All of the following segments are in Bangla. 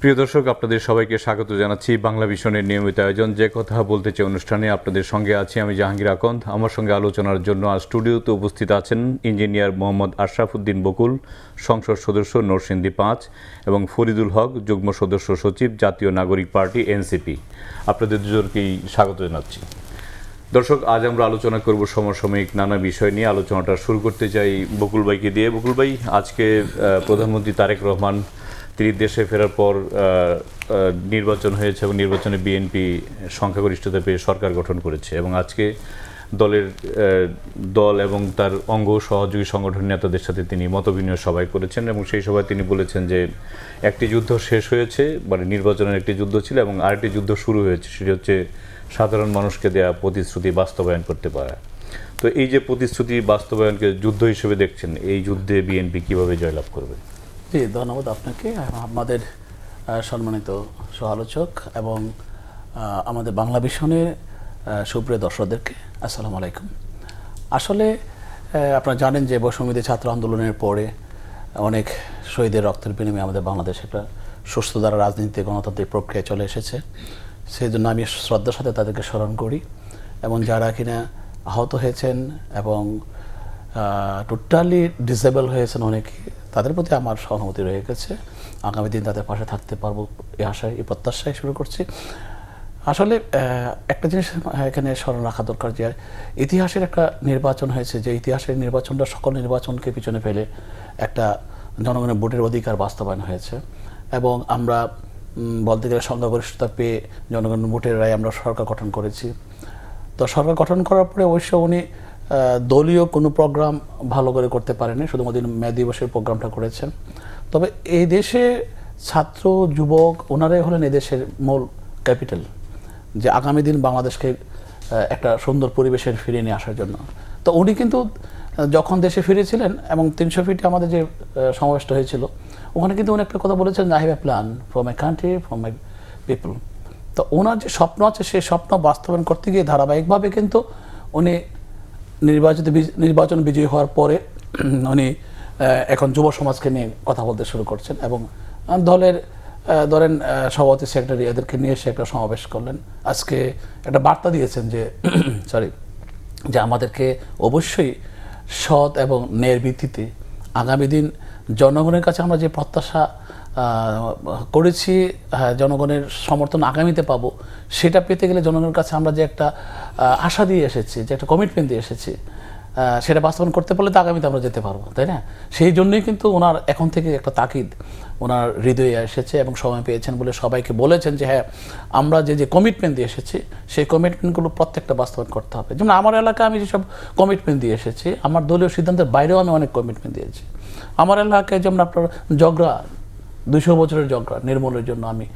প্রিয় দর্শক, আপনাদের সবাইকে স্বাগত জানাচ্ছি বাংলা ভিশনের নিয়মিত আয়োজন যে কথা বলতে চাই অনুষ্ঠানে। আপনাদের সঙ্গে আছি আমি জাহাঙ্গীর আকন্দ। আমার সঙ্গে আলোচনার জন্য আজ স্টুডিওতে উপস্থিত আছেন ইঞ্জিনিয়ার মোহাম্মদ আশরাফ উদ্দিন বকুল, সংসদ সদস্য নরসিংদী ৫, এবং ফরিদুল হক, যুগ্ম সদস্য সচিব, জাতীয় নাগরিক পার্টি এনসিপি। আপনাদের দুজনকেই স্বাগত জানাচ্ছি। দর্শক, আজ আমরা আলোচনা করব সমসাময়িক নানা বিষয় নিয়ে। আলোচনাটা শুরু করতে চাই বকুল ভাইকে দিয়ে। বকুল ভাই, আজকে প্রধানমন্ত্রী তারেক রহমান তিনি দেশে ফেরার পর নির্বাচন হয়েছে এবং নির্বাচনে বিএনপি সংখ্যাগরিষ্ঠতা পেয়ে সরকার গঠন করেছে, এবং আজকে দল এবং তার অঙ্গ সহযোগী সংগঠন নেতাদের সাথে তিনি মতবিনিময় সভায় করেছেন, এবং সেই সভায় তিনি বলেছেন যে একটি যুদ্ধ শেষ হয়েছে, মানে নির্বাচনের একটি যুদ্ধ ছিল, এবং আরেকটি যুদ্ধ শুরু হয়েছে, সেটি হচ্ছে সাধারণ মানুষকে দেওয়া প্রতিশ্রুতি বাস্তবায়ন করতে পারা। তো এই যে প্রতিশ্রুতি বাস্তবায়নকে যুদ্ধ হিসেবে দেখছেন, এই যুদ্ধে বিএনপি কিভাবে জয়লাভ করবে? জি, ধন্যবাদ আপনাকে, আমাদের সম্মানিত সহ-আলোচক এবং আমাদের বাংলা ভিশনের সুপ্রিয় দর্শকদেরকে আসসালামু আলাইকুম। আসলে আপনারা জানেন যে বৈষম্যবিরোধী ছাত্র আন্দোলনের পরে অনেক শহীদের রক্তের বিনিময়ে আমাদের বাংলাদেশে একটা সুস্থ দ্বারা রাজনীতি গণতান্ত্রিক প্রক্রিয়া চলে এসেছে। সেই জন্য আমি শ্রদ্ধার সাথে তাদেরকে স্মরণ করি, এবং যারা কিনা আহত হয়েছেন এবং টোটালি ডিসেবল হয়েছেন অনেকে, তাদের প্রতি আমার সহানুভূতি রয়ে গেছে। আগামী দিন তাদের পাশে থাকতে পারবো এই আশায়, এই প্রত্যাশায় শুরু করছি। আসলে একটা জিনিস এখানে স্মরণ রাখা দরকার যে ইতিহাসের একটা নির্বাচন হয়েছে, যে ইতিহাসের নির্বাচনটা সকল নির্বাচনকে পিছনে ফেলে একটা জনগণের ভোটের অধিকার বাস্তবায়ন হয়েছে, এবং আমরা বলতে গেলে সংখ্যাগরিষ্ঠতা পেয়ে জনগণের ভোটের রায় আমরা সরকার গঠন করেছি। তো সরকার গঠন করার পরে অবশ্য উনি দলীয় কোনো প্রোগ্রাম ভালো করে করতে পারেনি, শুধুমাত্র মে দিবসের প্রোগ্রামটা করেছেন। তবে এই দেশে ছাত্র যুবক ওনারাই হলেন এদেশের মূল ক্যাপিটাল, যে আগামী দিন বাংলাদেশকে একটা সুন্দর পরিবেশের ফিরিয়ে নিয়ে আসার জন্য। তো উনি কিন্তু যখন দেশে ফিরেছিলেন এবং ৩০০ ফিটে আমাদের যে সমাবেশটা হয়েছিল, ওখানে কিন্তু উনি একটা কথা বলেছেন, I have a plan for my country, for my people. তো ওনার যে স্বপ্ন আছে সেই স্বপ্ন বাস্তবায়ন করতে গিয়ে ধারাবাহিকভাবে কিন্তু উনি নির্বাচন বিজয়ী হওয়ার পরে উনি এখন যুব সমাজকে নিয়ে কথা বলতে শুরু করছেন, এবং দলের ধরেন সভাপতি, সেক্রেটারি, এদেরকে নিয়ে এসে একটা সমাবেশ করলেন। আজকে একটা বার্তা দিয়েছেন যে যে আমাদেরকে অবশ্যই সৎ এবং ন্যায়ের ভিত্তিতে আগামী দিন জনগণের কাছে আমরা যে প্রত্যাশা করেছি, জনগণের সমর্থন আগামীতে পাবো, সেটা পেতে গেলে জনগণের কাছে আমরা যে একটা আশা দিয়ে এসেছি, যে একটা কমিটমেন্ট দিয়ে এসেছি, সেটা বাস্তবায়ন করতে পারলে তো আগামীতে আমরা যেতে পারবো, তাই না? সেই জন্যই কিন্তু ওনার এখন থেকে একটা তাকিদ ওনার হৃদয়ে এসেছে, এবং সময় পেয়েছেন বলে সবাইকে বলেছেন যে হ্যাঁ, আমরা যে কমিটমেন্ট দিয়ে এসেছি সেই কমিটমেন্টগুলো প্রত্যেকটা বাস্তবায়ন করতে হবে। যেমন আমার এলাকায় আমি যেসব কমিটমেন্ট দিয়ে এসেছি, আমার দলীয় সিদ্ধান্তের বাইরেও আমি অনেক কমিটমেন্ট দিয়েছি। আমার এলাকায় যেমন আপনার জগড়া ২০০ বছরের জগড়া নির্মূলের জন্য আমি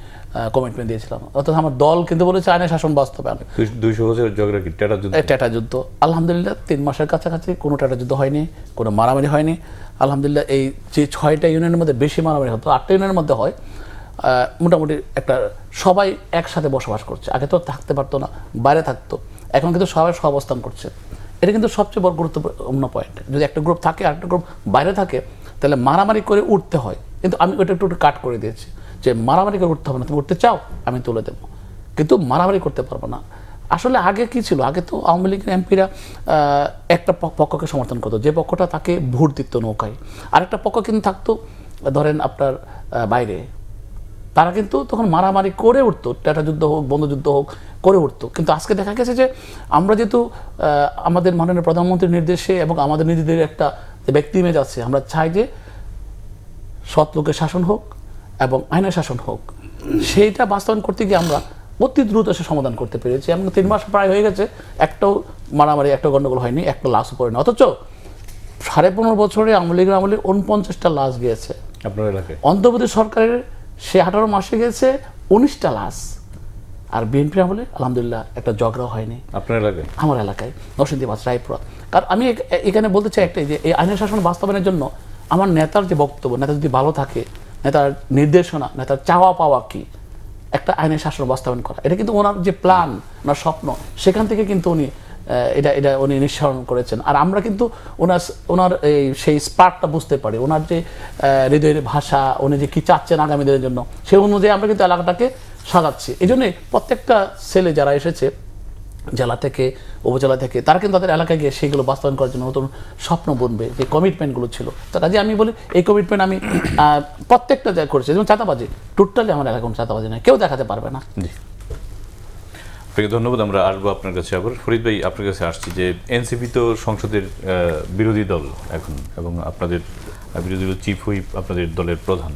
কমিটমেন্ট দিয়েছিলাম, অর্থাৎ আমার দল কিন্তু বলেছে আইনের শাসন বাস্তবায়ন। ২০০ বছরের জগড়া কি টেটা যুদ্ধ? আলহামদুলিল্লাহ ৩ মাসের কাছাকাছি কোনো টেটা যুদ্ধ হয়নি, কোনো মারামারি হয়নি। আলহামদুলিল্লাহ এই যে 6টা ইউনিয়নের মধ্যে বেশি মারামারি হতো, 8টা ইউনিয়নের মধ্যে হয়, মোটামুটি একটা সবাই একসাথে বসবাস করছে। আগে তো থাকতে পারতো না, বাইরে থাকতো, এখন কিন্তু সবাই সহাবস্থান করছে। এটা কিন্তু সবচেয়ে বড় গুরুত্বপূর্ণ পয়েন্ট। যদি একটা গ্রুপ থাকে আর একটা গ্রুপ বাইরে থাকে, তাহলে মারামারি করে উঠতে হয়। কিন্তু আমি ওটা একটু কাট করে দিয়েছি, যে মারামারি করে উঠতে হবে না, তুমি উঠতে চাও আমি তুলে দেবো, কিন্তু মারামারি করতে পারবো না। আসলে আগে কি ছিল, আগে তো আওয়ামী লীগের এমপিরা একটা পক্ষকে সমর্থন করতো, যে পক্ষটা তাকে ভোট দিত নৌকায়, আরেকটা পক্ষ কিন্তু থাকতো ধরেন আপনার বাইরে, তারা কিন্তু তখন মারামারি করে উঠতো, টেটা যুদ্ধ হোক, বন্ধুযুদ্ধ হোক, করে উঠতো। কিন্তু আজকে দেখা গেছে যে আমরা যেহেতু আমাদের মাননীয় প্রধানমন্ত্রীর নির্দেশে এবং আমাদের নিজেদের একটা ব্যক্তি ইমেজ আছে, আমরা চাই যে সৎ লোকের শাসন হোক এবং আইনের শাসন হোক, সেইটা বাস্তবায়ন করতে গিয়ে আমরা অতি দ্রুত সে সমাধান করতে পেরেছি। এবং 3 মাস প্রায় হয়ে গেছে, একটাও মারামারি, একটা গণ্ডগোল হয়নি, একটা লাশও পড়েনি। অথচ 15.5 বছরে আওয়ামী লীগের আমলে 49টা লাশ গিয়েছে আপনার এলাকায়। অন্তর্বর্তী সরকারের সে 18 মাসে গেছে 19টা লাশ। আর বিএনপির আমলে আলহামদুলিল্লাহ একটা ঝগড়াও হয়নি আপনার এলাকায়, আমার এলাকায়, নরসিংদী ৫, রায়পুরা। কারণ আমি এখানে বলতে চাই একটাই, যে এই আইনের শাসন বাস্তবায়নের জন্য আমার নেতার যে বক্তব্য, নেতা যদি ভালো থাকে, নেতার নির্দেশনা, নেতার চাওয়া পাওয়া কি, একটা আইনের শাসন বাস্তবায়ন করা, এটা কিন্তু ওনার যে প্ল্যান, ওনার স্বপ্ন, সেখান থেকে কিন্তু উনি এটা উনি নিঃসরণ করেছেন। আর আমরা কিন্তু ওনার এই সেই স্পার্কটা বুঝতে পারি, ওনার যে হৃদয়ের ভাষা, উনি যে কি চাচ্ছেন আগামী দিনের জন্য, সেই অনুযায়ী আমরা কিন্তু এলাকাটাকে সাজাচ্ছি। এই জন্যই প্রত্যেকটা ছেলে যারা এসেছে জেলা থেকে, উপজেলা থেকে, তারা কিন্তু তাদের এলাকায় গিয়ে সেইগুলো বাস্তবায়ন করার জন্য নতুন স্বপ্ন বুনবে, যে কমিটমেন্টগুলো ছিল। তো কাজে আমি বলি এই কমিটমেন্ট আমি প্রত্যেকটা জায়গায় করেছি। যেমন চাঁদাবাজি, টোটালি আমার এলাকায় কোনো চাঁদাবাজি নেই, কেউ দেখাতে পারবে না। জি, আপনাকে ধন্যবাদ। আমরা আসবো আপনার কাছে আবার। ফরিদ ভাই, আপনার কাছে আসছি যে এনসিপি তো সংসদের বিরোধী দল এখন, এবং আপনাদের বিরোধী দল চিফ হুইপ আপনাদের দলের প্রধান।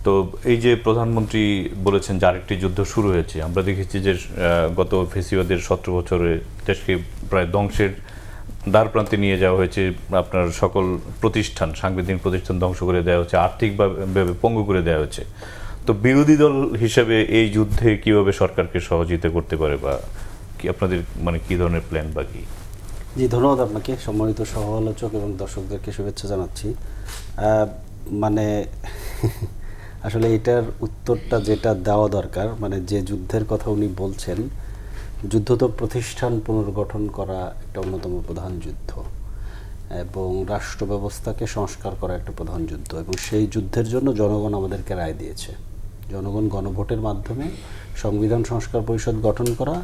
তো এই যে প্রধানমন্ত্রী বলেছেন যে আরেকটি যুদ্ধ শুরু হয়েছে, আমরা দেখেছি যে গত ফেসিবাদের 17 বছরে দেশকে প্রায় ধ্বংসের দ্বার প্রান্তে নিয়ে যাওয়া হয়েছে। আপনার সকল প্রতিষ্ঠান, সাংবিধানিক প্রতিষ্ঠান ধ্বংস করে দেওয়া হচ্ছে, আর্থিকভাবে পঙ্গু করে দেওয়া হচ্ছে। তো বিরোধী দল হিসাবে এই যুদ্ধে কিভাবে সরকারকে সহযোগিতা করতে পারে, বা কি আপনাদের মানে কি ধরনের প্ল্যান বা কি? জি, ধন্যবাদ আপনাকে, সম্মানিত সহ-আলোচক এবং দর্শকদেরকে শুভেচ্ছা জানাচ্ছি। মানে আসলে এটার উত্তরটা যেটা দেওয়া দরকার, মানে যে যুদ্ধের কথা উনি বলছেন, যুদ্ধ তো প্রতিষ্ঠান পুনর্গঠন করা একটা অন্যতম প্রধান যুদ্ধ, এবং রাষ্ট্র ব্যবস্থাকে সংস্কার করা একটা প্রধান যুদ্ধ, এবং সেই যুদ্ধের জন্য জনগণ আমাদেরকে রায় দিয়েছে। জনগণ গণভোটের মাধ্যমে সংবিধান সংস্কার পরিষদ গঠন করা,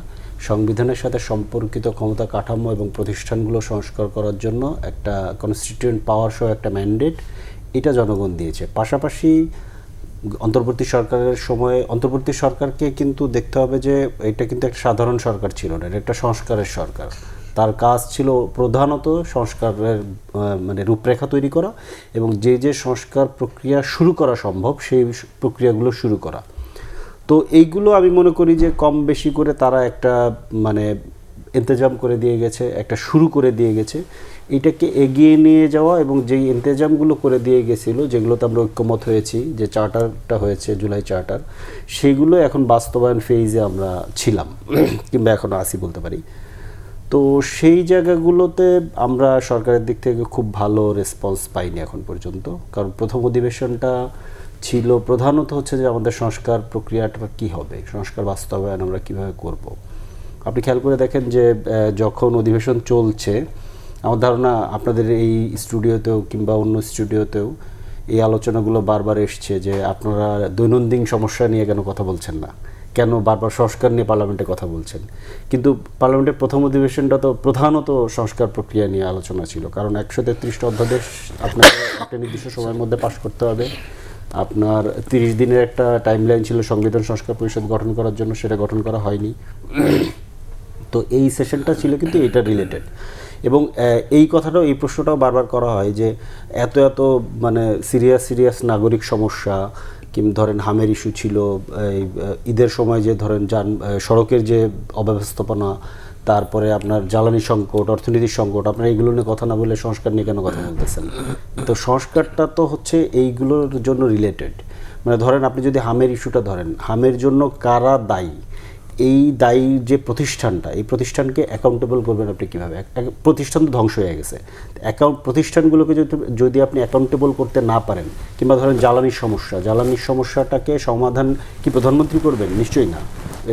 সংবিধানের সাথে সম্পর্কিত ক্ষমতা কাঠামো এবং প্রতিষ্ঠানগুলো সংস্কার করার জন্য একটা কনস্টিটিউয়েন্ট পাওয়ার সহ একটা ম্যান্ডেট, এটা জনগণ দিয়েছে। পাশাপাশি অন্তর্বর্তী সরকারের সময় অন্তর্বর্তী সরকারকে কিন্তু দেখতে হবে যে এটা কিন্তু একটা সাধারণ সরকার ছিল না, এটা একটা সংস্কারের সরকার। তার কাজ ছিল প্রধানত সংস্কারের মানে রূপরেখা তৈরি করা, এবং যে সংস্কার প্রক্রিয়া শুরু করা সম্ভব সেই প্রক্রিয়াগুলো শুরু করা। তো এইগুলো আমি মনে করি যে কম বেশি করে তারা একটা মানে ইন্তজাম করে দিয়ে গেছে, একটা শুরু করে দিয়ে গেছে। এটাকে এগিয়ে নিয়ে যাওয়া, এবং যেই ইন্তজামগুলো করে দিয়ে গেছিলো, যেগুলোতে আমরা ঐক্যমত হয়েছি, যে চার্টারটা হয়েছে জুলাই চার্টার, সেগুলো এখন বাস্তবায়ন ফেজে আমরা ছিলাম কিংবা এখনও আসি বলতে পারি। তো সেই জায়গাগুলোতে আমরা সরকারের দিক থেকে খুব ভালো রেসপন্স পাইনি এখন পর্যন্ত। কারণ প্রথম অধিবেশনটা ছিল প্রধানত হচ্ছে যে আমাদের সংস্কার প্রক্রিয়াটা কী হবে, সংস্কার বাস্তবায়ন আমরা কীভাবে করব। আপনি খেয়াল করে দেখেন যে যখন অধিবেশন চলছে, আমার ধারণা আপনাদের এই স্টুডিওতেও কিংবা অন্য স্টুডিওতেও এই আলোচনাগুলো বারবার এসছে যে আপনারা দৈনন্দিন সমস্যা নিয়ে কেন কথা বলছেন না, কেন বারবার সংস্কার নিয়ে পার্লামেন্টে কথা বলছেন। কিন্তু পার্লামেন্টের প্রথম অধিবেশনটা তো প্রধানত সংস্কার প্রক্রিয়া নিয়ে আলোচনা ছিল, কারণ 133টা অধ্যাদেশ আপনাকে একটা নির্দিষ্ট সময়ের মধ্যে পাশ করতে হবে। আপনার 30 দিনের একটা টাইমলাইন ছিল সংবিধান সংস্কার পরিষদ গঠন করার জন্য, সেটা গঠন করা হয়নি। তো এই সেশনটা ছিল কিন্তু এটা রিলেটেড, এবং এই কথাটাও, এই প্রশ্নটাও বারবার করা হয় যে এত মানে সিরিয়াস নাগরিক সমস্যা, কিংবা ধরেন হামের ইস্যু ছিল, ঈদের সময় যে ধরেন সড়কের যে অব্যবস্থাপনা, তারপরে আপনার জ্বালানি সংকট, অর্থনৈতিক সংকট, আপনারা এইগুলো নিয়ে কথা না বলে সংস্কার নিয়ে কেন কথা বলতেছেন? তো সংস্কারটা তো হচ্ছে এইগুলোর জন্য রিলেটেড। মানে ধরেন আপনি যদি হামের ইস্যুটা ধরেন, হামের জন্য কারা দায়ী, এই দায়ী যে প্রতিষ্ঠানটা, এই প্রতিষ্ঠানকে অ্যাকাউন্টেবল করবেন আপনি কীভাবে? প্রতিষ্ঠান তো ধ্বংস হয়ে গেছে, প্রতিষ্ঠানগুলোকে যদি আপনি অ্যাকাউন্টেবল করতে না পারেন, কিংবা ধরেন জ্বালানির সমস্যাটাকে সমাধান কি প্রধানমন্ত্রী করবেন? নিশ্চয়ই না।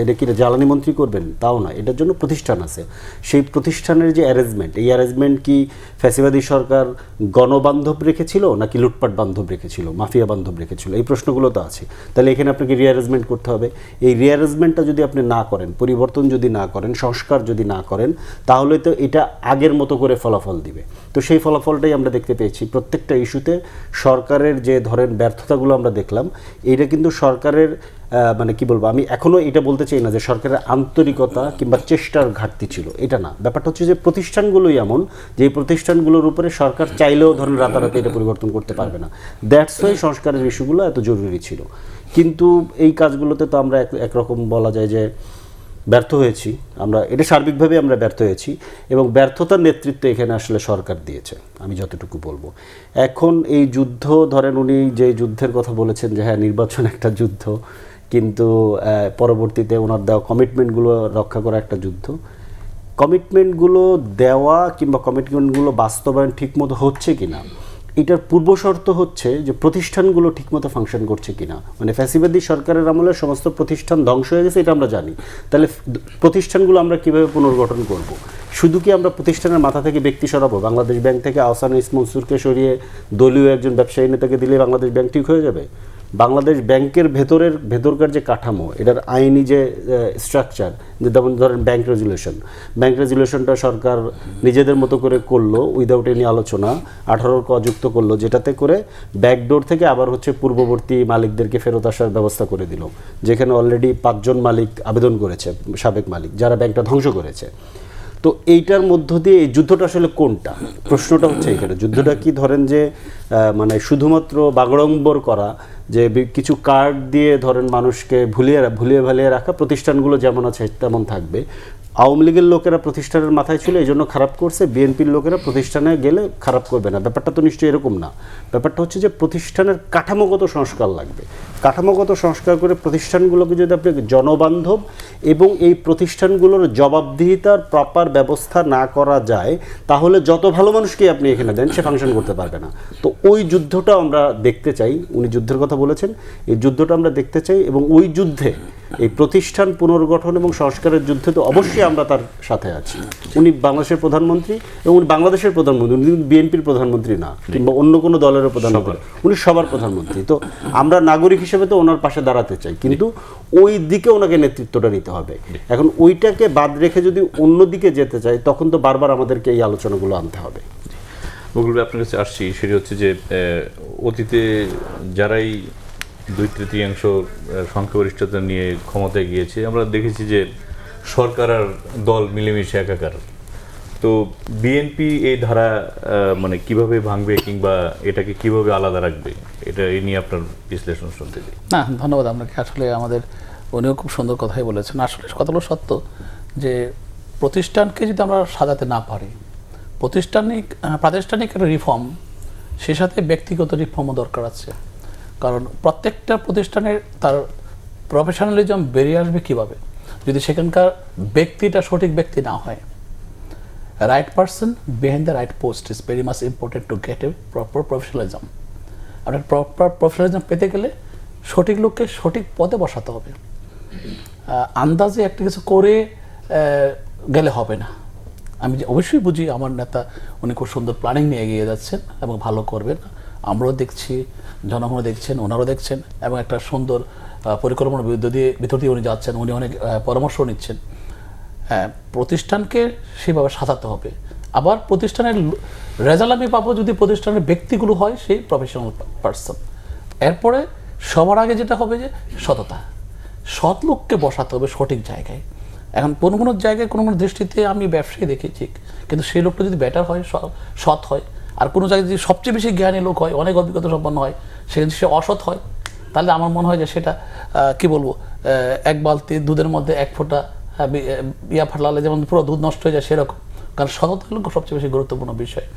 এটা কি জ্বালানি মন্ত্রী করবেন? তাও না। এটার জন্য প্রতিষ্ঠান আছে। সেই প্রতিষ্ঠানের যে অ্যারেঞ্জমেন্ট, এই অ্যারেঞ্জমেন্ট কি ফ্যাসিবাদী সরকার গণবান্ধব রেখেছিল নাকি লুটপাট বান্ধব রেখেছিল, মাফিয়া বান্ধব রেখেছিল? এই প্রশ্নগুলো তো আছে। তাহলে এখানে আপনাকে রিঅ্যারেঞ্জমেন্ট করতে হবে। এই রিঅ্যারেঞ্জমেন্টটা যদি আপনি না করেন, পরিবর্তন যদি না করেন, সংস্কার যদি না করেন, তাহলে তো এটা আগের মতো করে ফলাফল দিবে। তো সেই ফলাফলটাই আমরা দেখতে পেয়েছি প্রত্যেকটা ইস্যুতে। সরকারের যে ধরেন ব্যর্থতাগুলো আমরা দেখলাম, এইটা কিন্তু সরকারের মানে কি বলবো, আমি এখনও এটা বলতে চাই না যে সরকারের আন্তরিকতা কিংবা চেষ্টার ঘাটতি ছিল, এটা না। ব্যাপারটা হচ্ছে যে প্রতিষ্ঠানগুলোই এমন, যে এই প্রতিষ্ঠানগুলোর উপরে সরকার চাইলেও ধরেন রাতারাতি এটা পরিবর্তন করতে পারবে না। দ্যাটস ওয়াই সংস্কারের ইস্যুগুলো এত জরুরি ছিল। কিন্তু এই কাজগুলোতে তো আমরা একরকম বলা যায় যে ব্যর্থ হয়েছি আমরা, এটা সার্বিকভাবে আমরা ব্যর্থ হয়েছি, এবং ব্যর্থতার নেতৃত্ব এখানে আসলে সরকার দিয়েছে, আমি যতটুকু বলবো। এখন এই যুদ্ধ ধরেন, উনি যে যুদ্ধের কথা বলেছেন যে হ্যাঁ নির্বাচন একটা যুদ্ধ, কিন্তু পরবর্তীতে ওনার দেওয়া কমিটমেন্টগুলো রক্ষা করা একটা যুদ্ধ। কমিটমেন্টগুলো দেওয়া কিংবা কমিটমেন্টগুলো বাস্তবায়ন ঠিকমতো হচ্ছে কি না, এটার পূর্বশর্ত হচ্ছে যে প্রতিষ্ঠানগুলো ঠিকমতো ফাংশন করছে কিনা। মানে ফ্যাসিবাদী সরকারের আমলে সমস্ত প্রতিষ্ঠান ধ্বংস হয়ে গেছে, এটা আমরা জানি। তাহলে প্রতিষ্ঠানগুলো আমরা কিভাবে পুনর্গঠন করব? শুধু কি আমরা প্রতিষ্ঠানের মাথা থেকে ব্যক্তি সরাবো? বাংলাদেশ ব্যাংক থেকে আহসান মনসুরকে সরিয়ে দলীয় একজন ব্যবসায়ী নেতাকে দিলে বাংলাদেশ ব্যাংক ঠিক হয়ে যাবে? বাংলাদেশ ব্যাংকের ভেতরকার যে কাঠামো, এটার আইনি যে স্ট্রাকচার, যেমন ধরেন ব্যাংক রেজুলেশনটা সরকার নিজেদের মতো করে করলো উইদাউট এনি আলোচনা, 18 ক যুক্ত করলো, যেটাতে করে ব্যাকডোর থেকে আবার হচ্ছে পূর্ববর্তী মালিকদেরকে ফেরত আসার ব্যবস্থা করে দিল, যেখানে অলরেডি 5 জন মালিক আবেদন করেছে, সাবেক মালিক, যারা ব্যাংকটা ধ্বংস করেছে। তো এইটার মধ্য দিয়ে এই যুদ্ধটা আসলে কোনটা? প্রশ্নটা হচ্ছে এখানে, যুদ্ধটা কি ধরেন যে মানে শুধুমাত্র বাগড়ম্বর করা, যে কিছু কার্ড দিয়ে ধরেন মানুষকে ভুলিয়ে ভালিয়ে রাখা, প্রতিষ্ঠানগুলো যেমন আছে তেমন থাকবে, আওয়ামী লীগের লোকেরা প্রতিষ্ঠানের মাথায় ছিল এই জন্য খারাপ করছে, বিএনপির লোকেরা প্রতিষ্ঠানে গেলে খারাপ করবে না, ব্যাপারটা তো নিশ্চয়ই এরকম না। ব্যাপারটা হচ্ছে যে প্রতিষ্ঠানের কাঠামোগত সংস্কার লাগবে। কাঠামোগত সংস্কার করে প্রতিষ্ঠানগুলোকে যদি আপনি জনবান্ধব এবং এই প্রতিষ্ঠানগুলোর জবাবদিহিতার প্রপার ব্যবস্থা না করা যায়, তাহলে যত ভালো মানুষকে আপনি এখানে দেন সে ফাংশন করতে পারবে না। তো ওই যুদ্ধটা আমরা দেখতে চাই। উনি যুদ্ধের কথা বলেছেন, এই যুদ্ধটা আমরা দেখতে চাই, এবং ওই যুদ্ধে এই প্রতিষ্ঠান পুনর্গঠন এবং সংস্কারের যুদ্ধে তো অবশ্যই আমরা তার সাথে আছি। উনি বাংলাদেশের প্রধানমন্ত্রী, এবং উনি বাংলাদেশের প্রধানমন্ত্রী, উনি কিন্তু বিএনপির প্রধানমন্ত্রী না, কিংবা অন্য কোনো দলেরও প্রধানমন্ত্রী, উনি সবার প্রধানমন্ত্রী। তো আমরা নাগরিক হিসেবে তো ওনার পাশে দাঁড়াতে চাই, কিন্তু ওই দিকে ওনাকে নেতৃত্বটা নিতে হবে। এখন ওইটাকে বাদ রেখে যদি অন্য দিকে যেতে চাই, তখন তো বারবার আমাদেরকে এই আলোচনাগুলো আনতে হবে। বকুল ভাই, আপনার কাছে আসছি, সেটি হচ্ছে যে অতীতে যারাই 2/3 সংখ্যাগরিষ্ঠতা নিয়ে ক্ষমতায় গিয়েছে, আমরা দেখেছি যে সরকার আর দল মিলেমিশে একাকার। তো বিএনপি এই ধারা মানে কিভাবে ভাঙবে, কিংবা এটাকে কিভাবে আলাদা রাখবে, এটা এই নিয়ে আপনার বিশ্লেষণ শুনতে চাই। না, ধন্যবাদ আপনাকে। আসলে আমাদের উনিও খুব সুন্দর কথাই বলেছেন। আসলে কথাগুলো সত্য যে প্রতিষ্ঠানকে যদি আমরা সাজাতে না পারি, প্রাতিষ্ঠানিক একটা রিফর্ম, সে সাথে ব্যক্তিগত রিফর্মও দরকার আছে। কারণ প্রত্যেকটা প্রতিষ্ঠানের তার প্রফেশনালিজম বেরিয়ে আসবে কীভাবে, যদি সেখানকার ব্যক্তিটা সঠিক ব্যক্তি না হয়। Right person behind the right post is very much important to get a proper professionalism. আপনার প্রপার প্রফেশনালিজম পেতে গেলে সঠিক লোককে সঠিক পদে বসাতে হবে। আন্দাজে একটা কিছু করে গেলে হবে না। আমি অবশ্যই বুঝি আমার নেতা উনি খুব সুন্দর প্ল্যানিং নিয়ে এগিয়ে যাচ্ছেন এবং ভালো করবেন, আমরাও দেখছি, জনগণও দেখছেন, ওনারাও দেখছেন, এবং একটা সুন্দর পরিকল্পনার ভিতর দিয়ে উনি যাচ্ছেন, উনি অনেক পরামর্শ নিচ্ছেন। হ্যাঁ, প্রতিষ্ঠানকে সেভাবে সাজাতে হবে। আবার প্রতিষ্ঠানের রেজাল্ট আমি পাবো যদি প্রতিষ্ঠানের ব্যক্তিগুলো হয় সেই প্রফেশনাল পার্সন। এরপরে সবার আগে যেটা হবে যে সততা, সৎ লোককে বসাতে হবে সঠিক জায়গায়। এখন কোনো কোনো জায়গায় কোনো কোনো দৃষ্টিতে আমি ব্যবসায়ী দেখেছি, কিন্তু সেই লোকটা যদি বেটার হয়, সৎ হয়, আর কোনো জায়গায় যদি সবচেয়ে বেশি জ্ঞানী লোক হয়, অনেক অভিজ্ঞতা সম্পন্ন হয়, সেখানে সে অসৎ হয়, তাহলে আমার মনে হয় যে সেটা কি বলবো, এক বালতি দুধের মধ্যে 1 ফোঁটা ফাটলালে যেমন পুরো দুধ নষ্ট হয়ে যায়, সেরকম। কারণ সততা হলো সবচেয়ে বেশি গুরুত্বপূর্ণ বিষয়।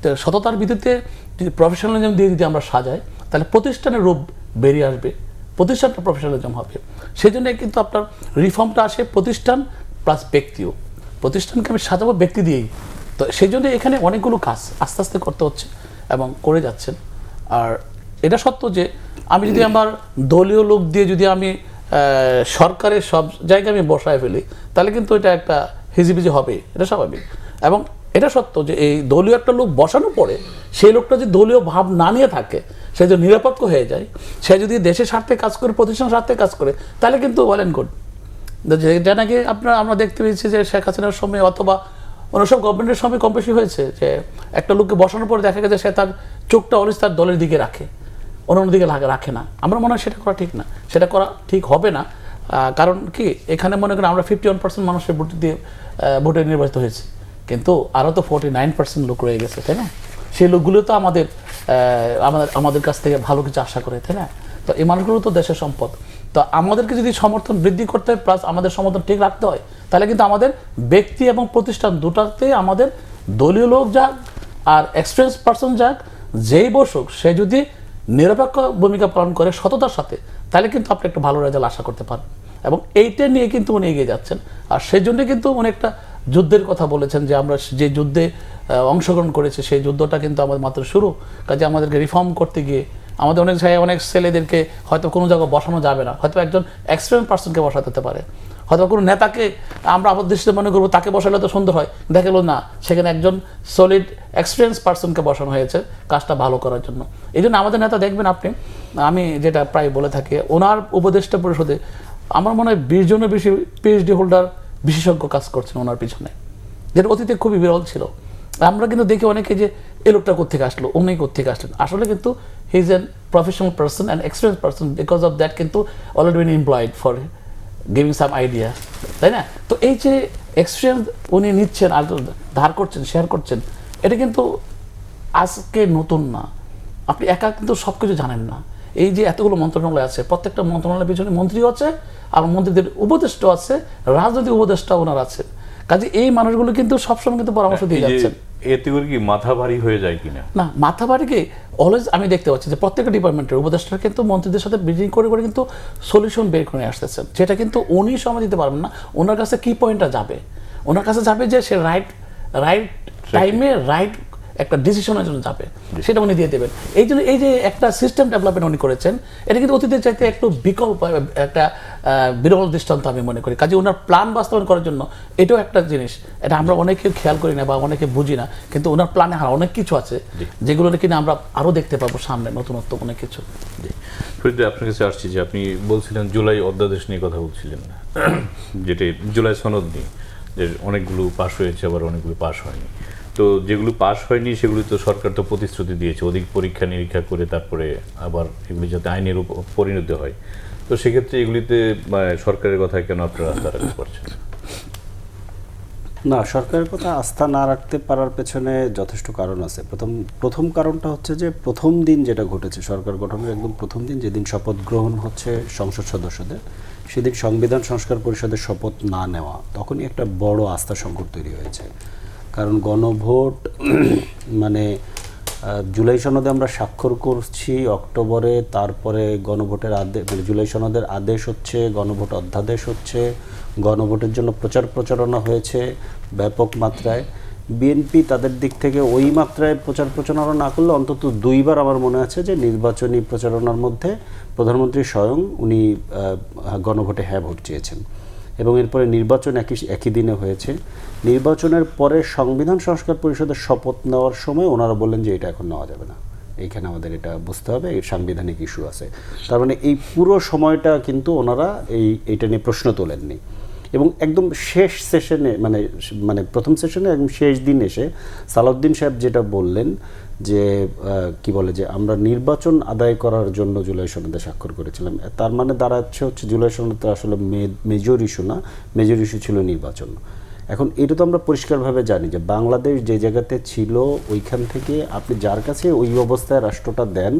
তো সততার ভিত্তিতে যদি প্রফেশনালিজম দিয়ে যদি আমরা সাজাই, তাহলে প্রতিষ্ঠানের রূপ বেরিয়ে আসবে, প্রতিষ্ঠানটা প্রফেশনালিজম হবে। সেই জন্য কিন্তু আপনার রিফর্মটা আসে প্রতিষ্ঠান প্লাস ব্যক্তিও। প্রতিষ্ঠানকে আমি সাজাবো ব্যক্তি দিয়েই। তো সেই জন্য এখানে অনেকগুলো কাজ আস্তে আস্তে করতে হচ্ছে এবং করে যাচ্ছেন। আর এটা সত্য যে আমি যদি আমার দলীয় লোক দিয়ে যদি আমি সরকারের সব জায়গায় আমি বসায় ফেলি, তাহলে কিন্তু এটা একটা হিজিবিজি হবে, এটা স্বাভাবিক। এবং এটা সত্য যে এই দলীয় একটা লোক বসানোর পরে সেই লোকটা যদি দলীয় ভাব না নিয়ে থাকে, সে যদি নিরপেক্ষ হয়ে যায়, সে যদি দেশের স্বার্থে কাজ করে, প্রতিষ্ঠানের স্বার্থে কাজ করে, তাহলে কিন্তু ওয়েল অ্যান্ড গুড। যেটা নাকি আমরা দেখতে পেয়েছি যে শেখ হাসিনার সময় অথবা অন্য সব গভর্নমেন্টের সময় কম বেশি হয়েছে, যে একটা লোককে বসানোর পরে দেখা গেছে সে তার চোখটা অলওয়েজ তার দলের দিকে রাখে, অন্য দিকে রাখে না। আমরা মনে হয় সেটা করা ঠিক না, সেটা করা ঠিক হবে না। কারণ কি, এখানে মনে করেন আমরা 51% মানুষের ভোটে নির্বাচিত হয়েছে, কিন্তু আরও তো 49% লোক রয়ে গেছে, তাই না? সেই লোকগুলো তো আমাদের কাছ থেকে ভালো কিছু আশা করে, তাই না? তো এই মানুষগুলো তো দেশের সম্পদ। তো আমাদেরকে যদি সমর্থন বৃদ্ধি করতে হয়, প্লাস আমাদের সমর্থন ঠিক রাখতে হয়, তাহলে কিন্তু আমাদের ব্যক্তি এবং প্রতিষ্ঠান দুটাতে আমাদের দলীয় লোক যাক আর এক্সপিরিয়েন্স পার্সন যাক, যেই বসুক, সে যদি নিরপেক্ষ ভূমিকা পালন করে সততার সাথে, তাহলে কিন্তু আপনি একটা ভালো রেজাল্ট আশা করতে পারেন। এবং এইটা নিয়ে কিন্তু উনি এগিয়ে যাচ্ছেন। আর সেই জন্য কিন্তু উনি একটা যুদ্ধের কথা বলেছেন যে আমরা যে যুদ্ধে অংশগ্রহণ করেছি সেই যুদ্ধটা কিন্তু আমাদের মাত্র শুরু, কাজে আমাদেরকে রিফর্ম করতে গিয়ে আমাদের অনেক জায়গায় অনেক ছেলেদেরকে হয়তো কোনো জায়গায় বসানো যাবে না, হয়তো একজন এক্সপিরিয়েন্স পার্সনকে বসাতে হতে পারে, হয়তো কোনো নেতাকে আমরা আমাদের দৃষ্টিতে মনে করবো তাকে বসালে তো সুন্দর হয়, দেখা গেলো না সেখানে একজন সলিড এক্সপিরিয়েন্স পার্সনকে বসানো হয়েছে কাজটা ভালো করার জন্য। এই জন্য আমাদের নেতা দেখবেন আপনি, আমি যেটা প্রায় বলে থাকি, ওনার উপদেষ্টা পরিষদে আমার মনে হয় 20 জনের বেশি পিএইচডি হোল্ডার বিশেষজ্ঞ কাজ করছেন ওনার পিছনে, যেটা অতীতে খুবই বিরল ছিল। আমরা কিন্তু দেখি অনেকে যে এই লোকটা কোথেকে আসলো, উনি কোথেকে আসলেন, আসলে কিন্তু he is an professional person and experience person, because of that কিন্তু already been employed for giving some idea, তাই না? তো এই যে এক্সপিরিয়েন্স উনি নিচ্ছেন আর ধার করছেন, শেয়ার করছেন, এটা কিন্তু আজকে নতুন না, আপনি একা কিন্তু সব কিছু জানেন না। এই যে এতগুলো মন্ত্রণালয় আছে, প্রত্যেকটা মন্ত্রণালয়ের পিছনে মন্ত্রীও আছে আর মন্ত্রীদের উপদেষ্টাও আছে, রাজনৈতিক উপদেষ্টা ওনার আছে, কাজে এই মানুষগুলো কিন্তু সবসময় কিন্তু পরামর্শ দিয়ে যাচ্ছেন। এতে করে কি মাথা ভারী হয়ে যায় কিনা? না, মাথা ভারীকে অলওয়েজ আমি দেখতে পাচ্ছি যে প্রত্যেকটা ডিপার্টমেন্টের উপদেষ্টা কিন্তু মন্ত্রীদের সাথে মিটিং করে করে কিন্তু সলিউশন বের করে আসতেছেন, যেটা কিন্তু উনি সময় দিতে পারবেন না। ওনার কাছে কি পয়েন্টটা যাবে, ওনার কাছে যাবে যে সে রাইট টাইমে রাইট একটা ডিসিশনের জন্য যাবে, সেটা উনি দিয়ে দেবেন। এই জন্য এই যে একটা সিস্টেম ডেভেলপমেন্ট উনি করেছেন, এটা কিন্তু অতীতের চাইতে একটু বিকল্প, একটা বিরল দৃষ্টান্ত আমি মনে করি। কাজে ওনার প্ল্যান বাস্তবায়ন করার জন্য এটাও একটা জিনিস, এটা আমরা অনেকে খেয়াল করি না বা অনেকে বুঝি না, কিন্তু ওনার প্ল্যানে আর অনেক কিছু আছে যেগুলো কিনা আমরা আরও দেখতে পাবো সামনে, নতুনত্ব অনেক কিছু। ফরিদ, আপনার কাছে আসছি যে আপনি বলছিলেন জুলাই অধ্যাদেশ নিয়ে কথা বলছিলেন, যেটি জুলাই সনদ নিয়ে, যে অনেকগুলো পাশ হয়েছে আবার অনেকগুলো পাশ হয়নি। তো যেগুলো পাশ হয়নি সেগুলি তো সরকার তো প্রতিশ্রুতি দিয়েছে অধিক পরীক্ষা নিরীক্ষা করে তারপরে আবার এগুলি যাতে আইনের পরিণত হয়। তো সেক্ষেত্রে এগুলিতে সরকারের কথা কেন আপনারা আস্থা রাখতে পারছেন না? সরকারের কথা আস্থা না রাখতে পারার পেছনে যথেষ্ট কারণ আছে। প্রথম কারণটা হচ্ছে যে প্রথম দিন যেটা ঘটেছে, সরকার গঠনের একদম প্রথম দিন যেদিন শপথ গ্রহণ হচ্ছে সংসদ সদস্যদের, সেদিন সংবিধান সংস্কার পরিষদের শপথ না নেওয়া, তখনই একটা বড় আস্থা সংকট তৈরি হয়েছে। কারণ গণভোট মানে জুলাই সনদে আমরা স্বাক্ষর করছি অক্টোবরে, তারপরে গণভোটের আদেশ, মানে জুলাই সনদের আদেশ হচ্ছে, গণভোট অধ্যাদেশ হচ্ছে, গণভোটের জন্য প্রচারণা হয়েছে ব্যাপক মাত্রায়। বিএনপি তাদের দিক থেকে ওই মাত্রায় প্রচারণা না করলে অন্তত 2বার আমার মনে আছে যে নির্বাচনী প্রচারণার মধ্যে প্রধানমন্ত্রী স্বয়ং উনি গণভোটে হ্যাঁ ভোট চেয়েছেন, এবং এরপরে নির্বাচন একই দিনে হয়েছে। নির্বাচনের পরে সংবিধান সংস্কার পরিষদের শপথ নেওয়ার সময় ওনারা বললেন যে এটা এখন নেওয়া যাবে না, এইখানে আমাদের এটা বুঝতে হবে, এই সাংবিধানিক ইস্যু আছে। তার মানে এই পুরো সময়টা কিন্তু ওনারা এইটা নিয়ে প্রশ্ন তোলেননি, এবং একদম শেষ সেশনে মানে প্রথম সেশনে একদম শেষ দিন এসে সালাউদ্দিন সাহেব যেটা বললেন যে কি বলে যে আমরা নির্বাচন আদায় করার জন্য জুলাই সনদে স্বাক্ষর করেছিলাম, তার মানে দাঁড়াচ্ছে হচ্ছে জুলাই সনদটা আসলে মেজর ইস্যু না, মেজর ইস্যু ছিল নির্বাচন। এখন এটা তো আমরা পরিষ্কারভাবে জানি যে বাংলাদেশ যে জায়গাতে ছিল ওইখান থেকে আপনি যার কাছে ওই অবস্থায় রাষ্ট্রটা দেন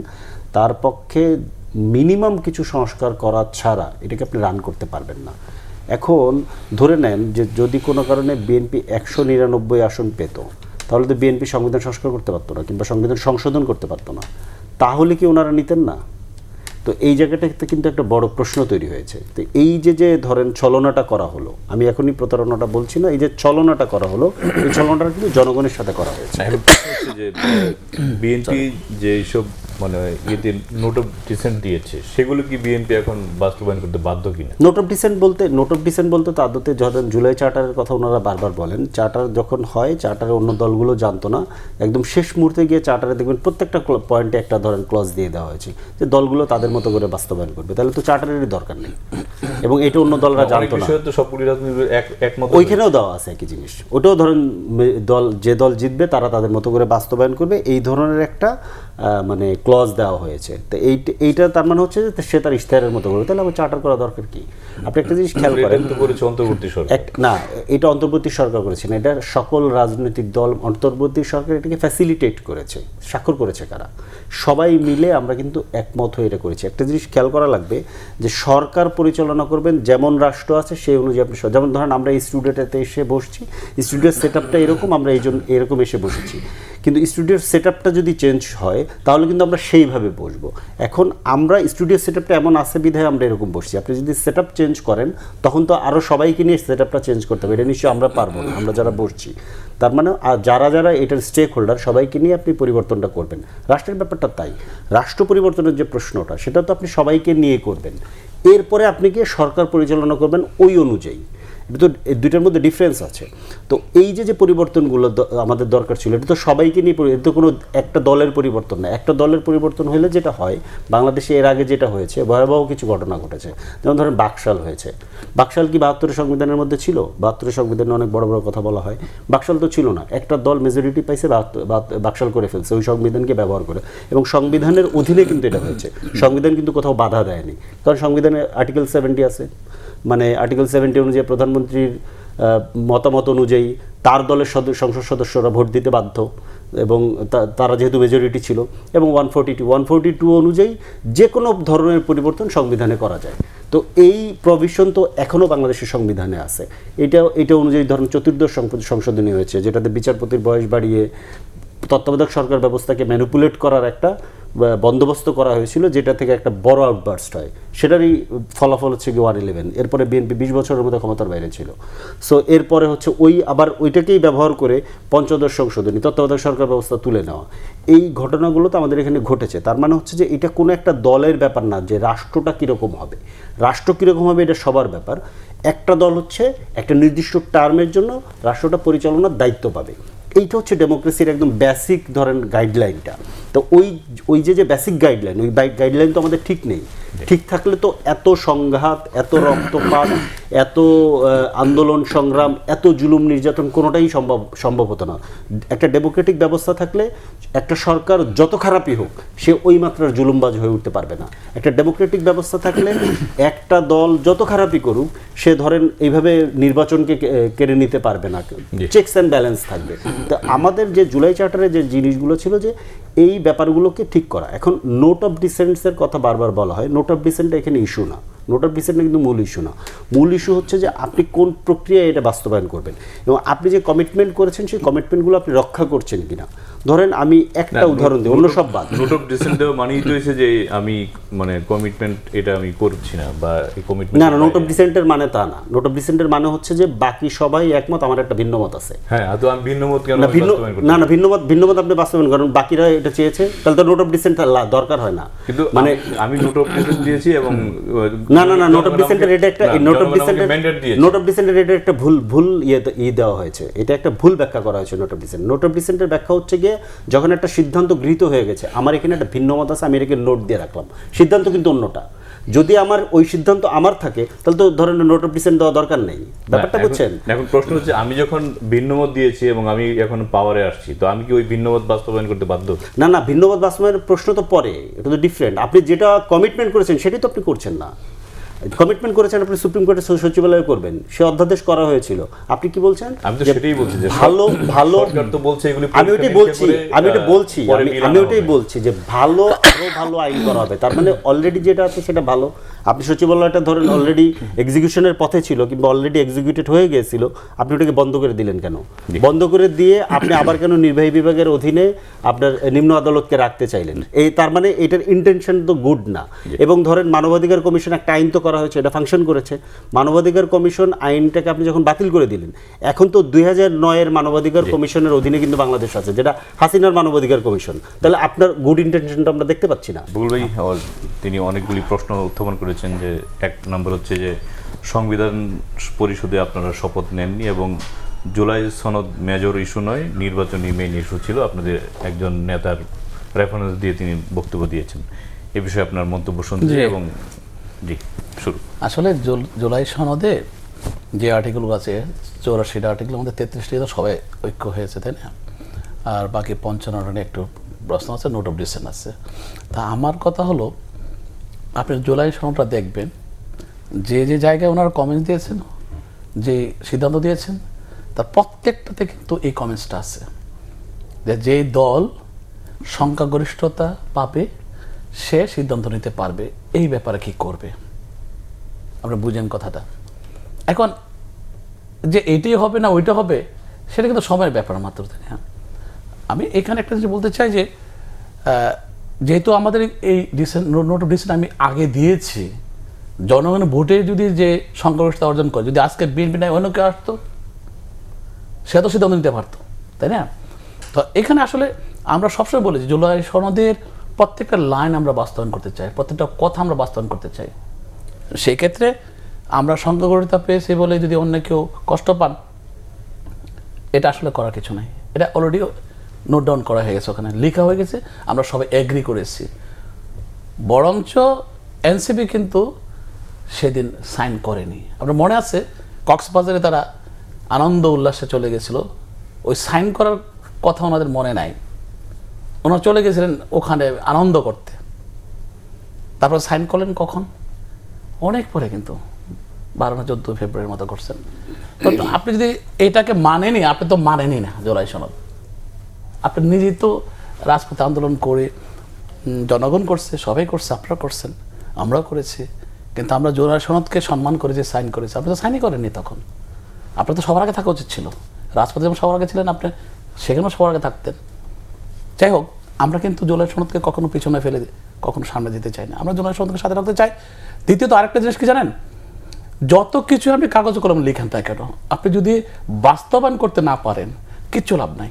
তার পক্ষে মিনিমাম কিছু সংস্কার করা ছাড়া এটাকে আপনি রান করতে পারবেন না। এখন ধরে নেন যে যদি কোনো কারণে বিএনপি 199 আসন পেত, তাহলে তো বিএনপি সংবিধান সংস্কার করতে পারতো না কিংবা সংবিধান সংশোধন করতে পারতো না, তাহলে কি ওনারা নিতেন না? তো এই জায়গাটাতে কিন্তু একটা বড় প্রশ্ন তৈরি হয়েছে। তো এই যে ধরেন ছলনাটা করা হলো, আমি এখনই প্রতারণাটা বলছি না, এই যে ছলনাটা করা হলো, এই ছলনাটা কিন্তু জনগণের সাথে করা হয়েছে। যে বিএনপি যে এইসব মানে ইয়েতে নোট অফ ডিসেন্ট দিয়েছে সেগুলো কি বিএনপি এখন বাস্তবায়ন করতে বাধ্য কিনা? নোট অফ ডিসেন্ট বলতে তো আদতে যখন জুলাই চার্টারের কথা ওনারা বারবার বলেন, চার্টার যখন হয় চার্টারে অন্য দলগুলো জানতো না, একদম শেষ মুহূর্তে গিয়ে চার্টারে দেখবেন প্রত্যেকটা পয়েন্টে একটা ধরেন ক্লজ দিয়ে দেওয়া হয়েছে যে দলগুলো তাদের মতো করে বাস্তবায়ন করবে, তাহলে তো চার্টারেরই দরকার নেই, এবং এটা অন্য দলরা জানতো না। সবগুলি রাজনীতি একমত, ওইখানেও দেওয়া আছে একই জিনিস, ওটাও ধরেন যে দল জিতবে তারা তাদের মতো করে বাস্তবায়ন করবে, এই ধরনের একটা মানে ক্লজ দেওয়া হয়েছে। তো এইটা তার মানে হচ্ছে যে সে তার ইশতেহারের মতো করবে, তাহলে আমার চার্টার করা দরকার কি? আপনি একটা জিনিস খেয়াল করেন, অন্তর্বর্তী সরকার না, এটা অন্তর্বর্তী সরকার করেছে না, এটা সকল রাজনৈতিক দল অন্তর্বর্তী সরকার এটাকে ফ্যাসিলিটেট করেছে। স্বাক্ষর করেছে কারা? সবাই মিলে আমরা কিন্তু একমত হয়ে এটা করেছি। একটা জিনিস খেয়াল করা লাগবে যে সরকার পরিচালনা করবেন যেমন রাষ্ট্র আছে সেই অনুযায়ী আপনি, যেমন ধরেন আমরা এই স্টুডিওটাতে এসে বসছি, স্টুডিওর সেট আপটা এরকম, আমরা এরকম এসে বসেছি, কিন্তু স্টুডিওর সেট আপটা যদি চেঞ্জ হয় তাহলে কিন্তু আমরা সেইভাবে বসবো। এখন আমরা স্টুডিওর সেট আপটা এমন আছে বিধায় আমরা এরকম বসছি। আপনি যদি সেট আপ চেঞ্জ করেন তখন তো আরও সবাইকে নিয়ে সেট আপটা চেঞ্জ করতে হবে, এটা নিশ্চয়ই আমরা পারবো না, আমরা যারা বসছি। তার মানে যারা যারা এটার স্টেক হোল্ডার সবাইকে নিয়ে আপনি পরিবর্তনটা করবেন। রাষ্ট্রের ব্যাপারটা তাই, রাষ্ট্র পরিবর্তনের যে প্রশ্নটা সেটা তো আপনি সবাইকে নিয়ে করবেন, এরপরে আপনি গিয়ে সরকার পরিচালনা করবেন ওই অনুযায়ী। এটা তো দুইটার মধ্যে ডিফারেন্স আছে। তো এই যে পরিবর্তনগুলো আমাদের দরকার ছিল, এটা তো সবাইকে নিয়ে, এটা তো কোনো একটা দলের পরিবর্তন না। একটা দলের পরিবর্তন হলে যেটা হয়, বাংলাদেশে এর আগে যেটা হয়েছে ভয়াবহ কিছু ঘটনা ঘটেছে। যেমন ধরেন বাকশাল হয়েছে। বাকশাল কি ৭২ সংবিধানের মধ্যে ছিল? ৭২ সংবিধানে অনেক বড় বড় কথা বলা হয়, বাকশাল তো ছিল না। একটা দল মেজরিটি পাইছে, বাকশাল করে ফেলছে ওই সংবিধানকে ব্যবহার করে, এবং সংবিধানের অধীনে কিন্তু এটা হয়েছে। সংবিধান কিন্তু কোথাও বাধা দেয়নি, কারণ সংবিধানে আর্টিকেল 70 আছে। মানে আর্টিকেল 70 অনুযায়ী প্রধানমন্ত্রীর মতামত অনুযায়ী তার দলের সংসদ সদস্যরা ভোট দিতে বাধ্য, এবং তারা যেহেতু মেজরিটি ছিল, এবং 142 অনুযায়ী যে কোনো ধরনের পরিবর্তন সংবিধানে করা যায়। তো এই প্রভিশন তো এখনও বাংলাদেশের সংবিধানে আছে। এটা অনুযায়ী ধরুন চতুর্দশ সংশোধনী হয়েছে, যেটাতে বিচারপতির বয়স বাড়িয়ে তত্ত্বাবধায়ক সরকার ব্যবস্থাকে ম্যানিপুলেট করার একটা বন্দোবস্ত করা হয়েছিল, যেটা থেকে একটা বড় আউটবার্স্ট হয়। সেটারই ফলাফল হচ্ছে কি 111। এরপরে বিএনপি 20 বছরের মধ্যে ক্ষমতার বাইরে ছিল। সো এরপরে হচ্ছে আবার ওইটাকেই ব্যবহার করে পঞ্চদশ সংশোধনী, তত্ত্বাবধায়ক সরকার ব্যবস্থা তুলে নেওয়া। এই ঘটনাগুলো তো আমাদের এখানে ঘটেছে। তার মানে হচ্ছে যে এটা কোনো একটা দলের ব্যাপার না যে রাষ্ট্রটা কীরকম হবে। রাষ্ট্র কীরকম হবে এটা সবার ব্যাপার। একটা দল হচ্ছে একটা নির্দিষ্ট টার্মের জন্য রাষ্ট্রটা পরিচালনার দায়িত্ব পাবে। এইটা হচ্ছে ডেমোক্রেসির একদম বেসিক ধরেন গাইডলাইনটা। তো ওই যে বেসিক গাইডলাইন, ওই গাইডলাইন তো আমাদের ঠিক নেই। ঠিক থাকলে তো এত সংঘাত, এত রক্তপাত, এত আন্দোলন সংগ্রাম, এত জুলুম নির্যাতন কোনোটাই সম্ভব হতো না। একটা ডেমোক্রেটিক ব্যবস্থা থাকলে একটা সরকার যত খারাপই হোক সে ওই মাত্রার জুলুমবাজ হয়ে উঠতে পারবে না। একটা ডেমোক্রেটিক ব্যবস্থা থাকলে একটা দল যত খারাপই করুক সে ধরেন এইভাবে নির্বাচনকে কেড়ে নিতে পারবে না, চেকস অ্যান্ড ব্যালেন্স থাকবে। তো আমাদের যে জুলাই চার্টারে যে জিনিসগুলো ছিল যে এই ব্যাপারগুলোকে ঠিক করা। এখন নোট অফ ডিসেন্টসের কথা বারবার বলা হয়, নোট অফ ডিসেন্ট এখানে ইস্যু না। নোট অফ ডিসেন্ট কিন্তু মূল ইস্যু না। মূল ইস্যু হচ্ছে যে আপনি কোন প্রক্রিয়ায় এটা বাস্তবায়ন করবেন, এবং আপনি যে কমিটমেন্ট করেছেন সেই কমিটমেন্টগুলো আপনি রক্ষা করছেন কিনা। ধরেন আমি একটা উদাহরণ দিই, অন্য সব বাদ। নোট অফ ডিসেন্ট দেওয়া মানেই তো হয়েছে যে আমি মানে কমিটমেন্ট এটা আমি করছি না, বা এই কমিটমেন্ট না, নোট অফ ডিসেন্টের মানে তা না। নোট অফ ডিসেন্টের মানে হচ্ছে যে বাকি সবাই একমত, আমার একটা ভিন্ন মত আছে। হ্যাঁ, তো আমি ভিন্ন মত কেন না ভিন্ন মত আপনি বাস্তবায়ন করেন, বাকিরা এটা চেয়েছে, তাহলে তো নোট অফ ডিসেন্ট দরকার হয় না। কিন্তু মানে আমি নোট অফ ডিসেন্ট দিয়েছি এবং না নোট অফ ডিসেন্টের এটা একটা নোট অফ ডিসেন্টের এটা একটা ভুল দেওয়া হয়েছে। এটা একটা ভুল ব্যাখ্যা করা হয়েছে note of dissent. Note of ডিসেন্টের ব্যাখ্যা হচ্ছে গিয়ে যখন একটা সিদ্ধান্ত গৃহীত হয়ে গেছে, আমার এখানে একটা ভিন্ন মত আছে, আমি এটাকে নোট দিয়ে রাখলাম, সিদ্ধান্ত কিন্তু অন্যটা। যদি আমার ওই সিদ্ধান্ত আমার থাকে তাহলে তো ধরেন নোট অফ ডিসেন্ট দেওয়া দরকার নেই। ব্যাপারটা বুঝছেন? এখন প্রশ্ন হচ্ছে আমি যখন ভিন্নমত দিয়েছি এবং আমি এখন পাওয়ারে আসছি, তো আমি কি ওই ভিন্নমত বাস্তবায়ন করতে বাধ্য? না ভিন্নমত বাস্তবায়নের প্রশ্ন তো পরে, এটা তো ডিফারেন্ট। আপনি যেটা কমিটমেন্ট করেছেন সেটাই তো আপনি করছেন না। কমিটমেন্ট করেছেন আপনি সুপ্রিম কোর্টের সচিবালয়ে করবেন, সে অধ্যাদেশ করা হয়েছিল। আপনি কি বলছেন? আমি তো সেটাই বলছি যে ভালো সরকার তো বলছে এগুলি, আমি ওইটাই বলছি যে আরো ভালো আইন করা হবে। তার মানে অলরেডি যেটা আছে সেটা ভালো। আপনি সচিবালয়টা ধরেন অলরেডি এক্সিকিউশনের পথে ছিল কিংবা অলরেডি এক্সিকিউটেড হয়ে গিয়েছিল, আপনি ওটাকে বন্ধ করে দিলেন কেন? বন্ধ করে দিয়ে আপনি আবার কেন নির্বাহী বিভাগের অধীনে আপনার নিম্ন আদালতকে রাখতে চাইলেন? তার মানে এটার ইন্টেনশন তো গুড না। এবং ধরেন মানবাধিকার কমিশন একটা আইন তো করা হয়েছে, এটা ফাংশন করেছে। মানবাধিকার কমিশন আইনটাকে আপনি যখন বাতিল করে দিলেন, এখন তো 2009-এর মানবাধিকার কমিশনের অধীনে কিন্তু বাংলাদেশ আছে, যেটা হাসিনার মানবাধিকার কমিশন। তাহলে আপনার গুড ইন্টেনশনটা আমরা দেখতে পাচ্ছি না। বুলবুল ভাই তিনি অনেকগুলি প্রশ্ন উত্থাপন করেছেন। যে এক নম্বর হচ্ছে যে সংবিধান পরিষদে আপনারা শপথ নেননি এবং জুলাই সনদ মেজর ইস্যু নয়, নির্বাচনী মেইন ইস্যু ছিল। আপনাদের একজন নেতার রেফারেন্স দিয়ে তিনি বক্তব্য দিয়েছেন। এ বিষয়ে আপনার মন্তব্য শুনছি। এবং জি শুরু। আসলে জুলাই সনদে যে আর্টিকেলগুলো আছে 84টা আর্টিকেলের মধ্যে 33টি তো সবাই ঐক্য হয়েছে, তাই না? আর বাকি 55টা নিয়ে একটু প্রশ্ন আছে, নোট অফ ডিসেন্ট আছে। তা আমার কথা হলো, আপনি জুলাই সনদটা দেখবেন, যে জায়গায় ওনারা কমেন্টস দিয়েছেন, যে সিদ্ধান্ত দিয়েছেন, তার প্রত্যেকটাতে কিন্তু এই কমেন্টসটা আছে যে দল সংখ্যাগরিষ্ঠতা পাবে সে সিদ্ধান্ত নিতে পারবে এই ব্যাপারে কি করবে। আপনি বুঝেন কথাটা। এখন যে এটাই হবে না ওইটা হবে সেটা কিন্তু সময়ের ব্যাপার মাত্র, তাই না? আমি এখানে একটা জিনিস বলতে চাই যে যেহেতু আমাদের এই নোট অফ ডিসিশন আমি আগে দিয়েছি, জনগণের ভোটে যদি যে সংখ্যাগরিষ্ঠতা অর্জন করে, যদি আজকে বিএনপি নাই অন্য কেউ আসতো, সে তো সিদ্ধান্ত নিতে পারতো, তাই না? তো এখানে আসলে আমরা সবসময় বলি যে জুলাই সনদের প্রত্যেকটা লাইন আমরা বাস্তবায়ন করতে চাই, প্রত্যেকটা কথা আমরা বাস্তবায়ন করতে চাই। সেই ক্ষেত্রে আমরা সংখ্যাগরিষ্ঠতা পেয়েছি বলে যদি অন্য কেউ কষ্ট পান, এটা আসলে করার কিছু নাই। এটা অলরেডি নোট ডাউন করা হয়ে গেছে, ওখানে লেখা হয়ে গেছে, আমরা সবাই এগ্রি করেছি। বরঞ্চ এনসিপি কিন্তু সেদিন সাইন করেনি। আপনার মনে আছে কক্সবাজারে তারা আনন্দ উল্লাসে চলে গেছিল, ওই সাইন করার কথা ওনাদের মনে নাই, ওনারা চলে গেছিলেন ওখানে আনন্দ করতে। তারপর সাইন করলেন কখন? অনেক পরে, কিন্তু 12 না 14 ফেব্রুয়ারির মতো করছেন। তো আপনি যদি এটাকে মানেনি, আপনি তো মানেনি না জুলাই সনদ। আপনি নিজেই তো রাজপথে আন্দোলন করে জনগণ করছে, সবাই করছে, আপনারা করছেন, আমরাও করেছি, কিন্তু আমরা জুলাই সনদকে সম্মান করে যে সাইন করেছি, আপনি তো সাইনই করেননি। তখন আপনার তো সবার আগে থাকা উচিত ছিল। রাজপথে যেমন সবার আগে ছিলেন আপনি, সেখানেও সবার আগে থাকতেন। যাই হোক, আমরা কিন্তু জুলাই সনদকে কখনো পিছনে ফেলে কখনো সামনে যেতে চাই না, আমরা জুলাই সনদকে সাথে রাখতে চাই। দ্বিতীয়ত আরেকটা জিনিস কি জানেন, যত কিছু আপনি কাগজ কলমে লিখেন তাই কেন, আপনি যদি বাস্তবায়ন করতে না পারেন কিচ্ছু লাভ নাই।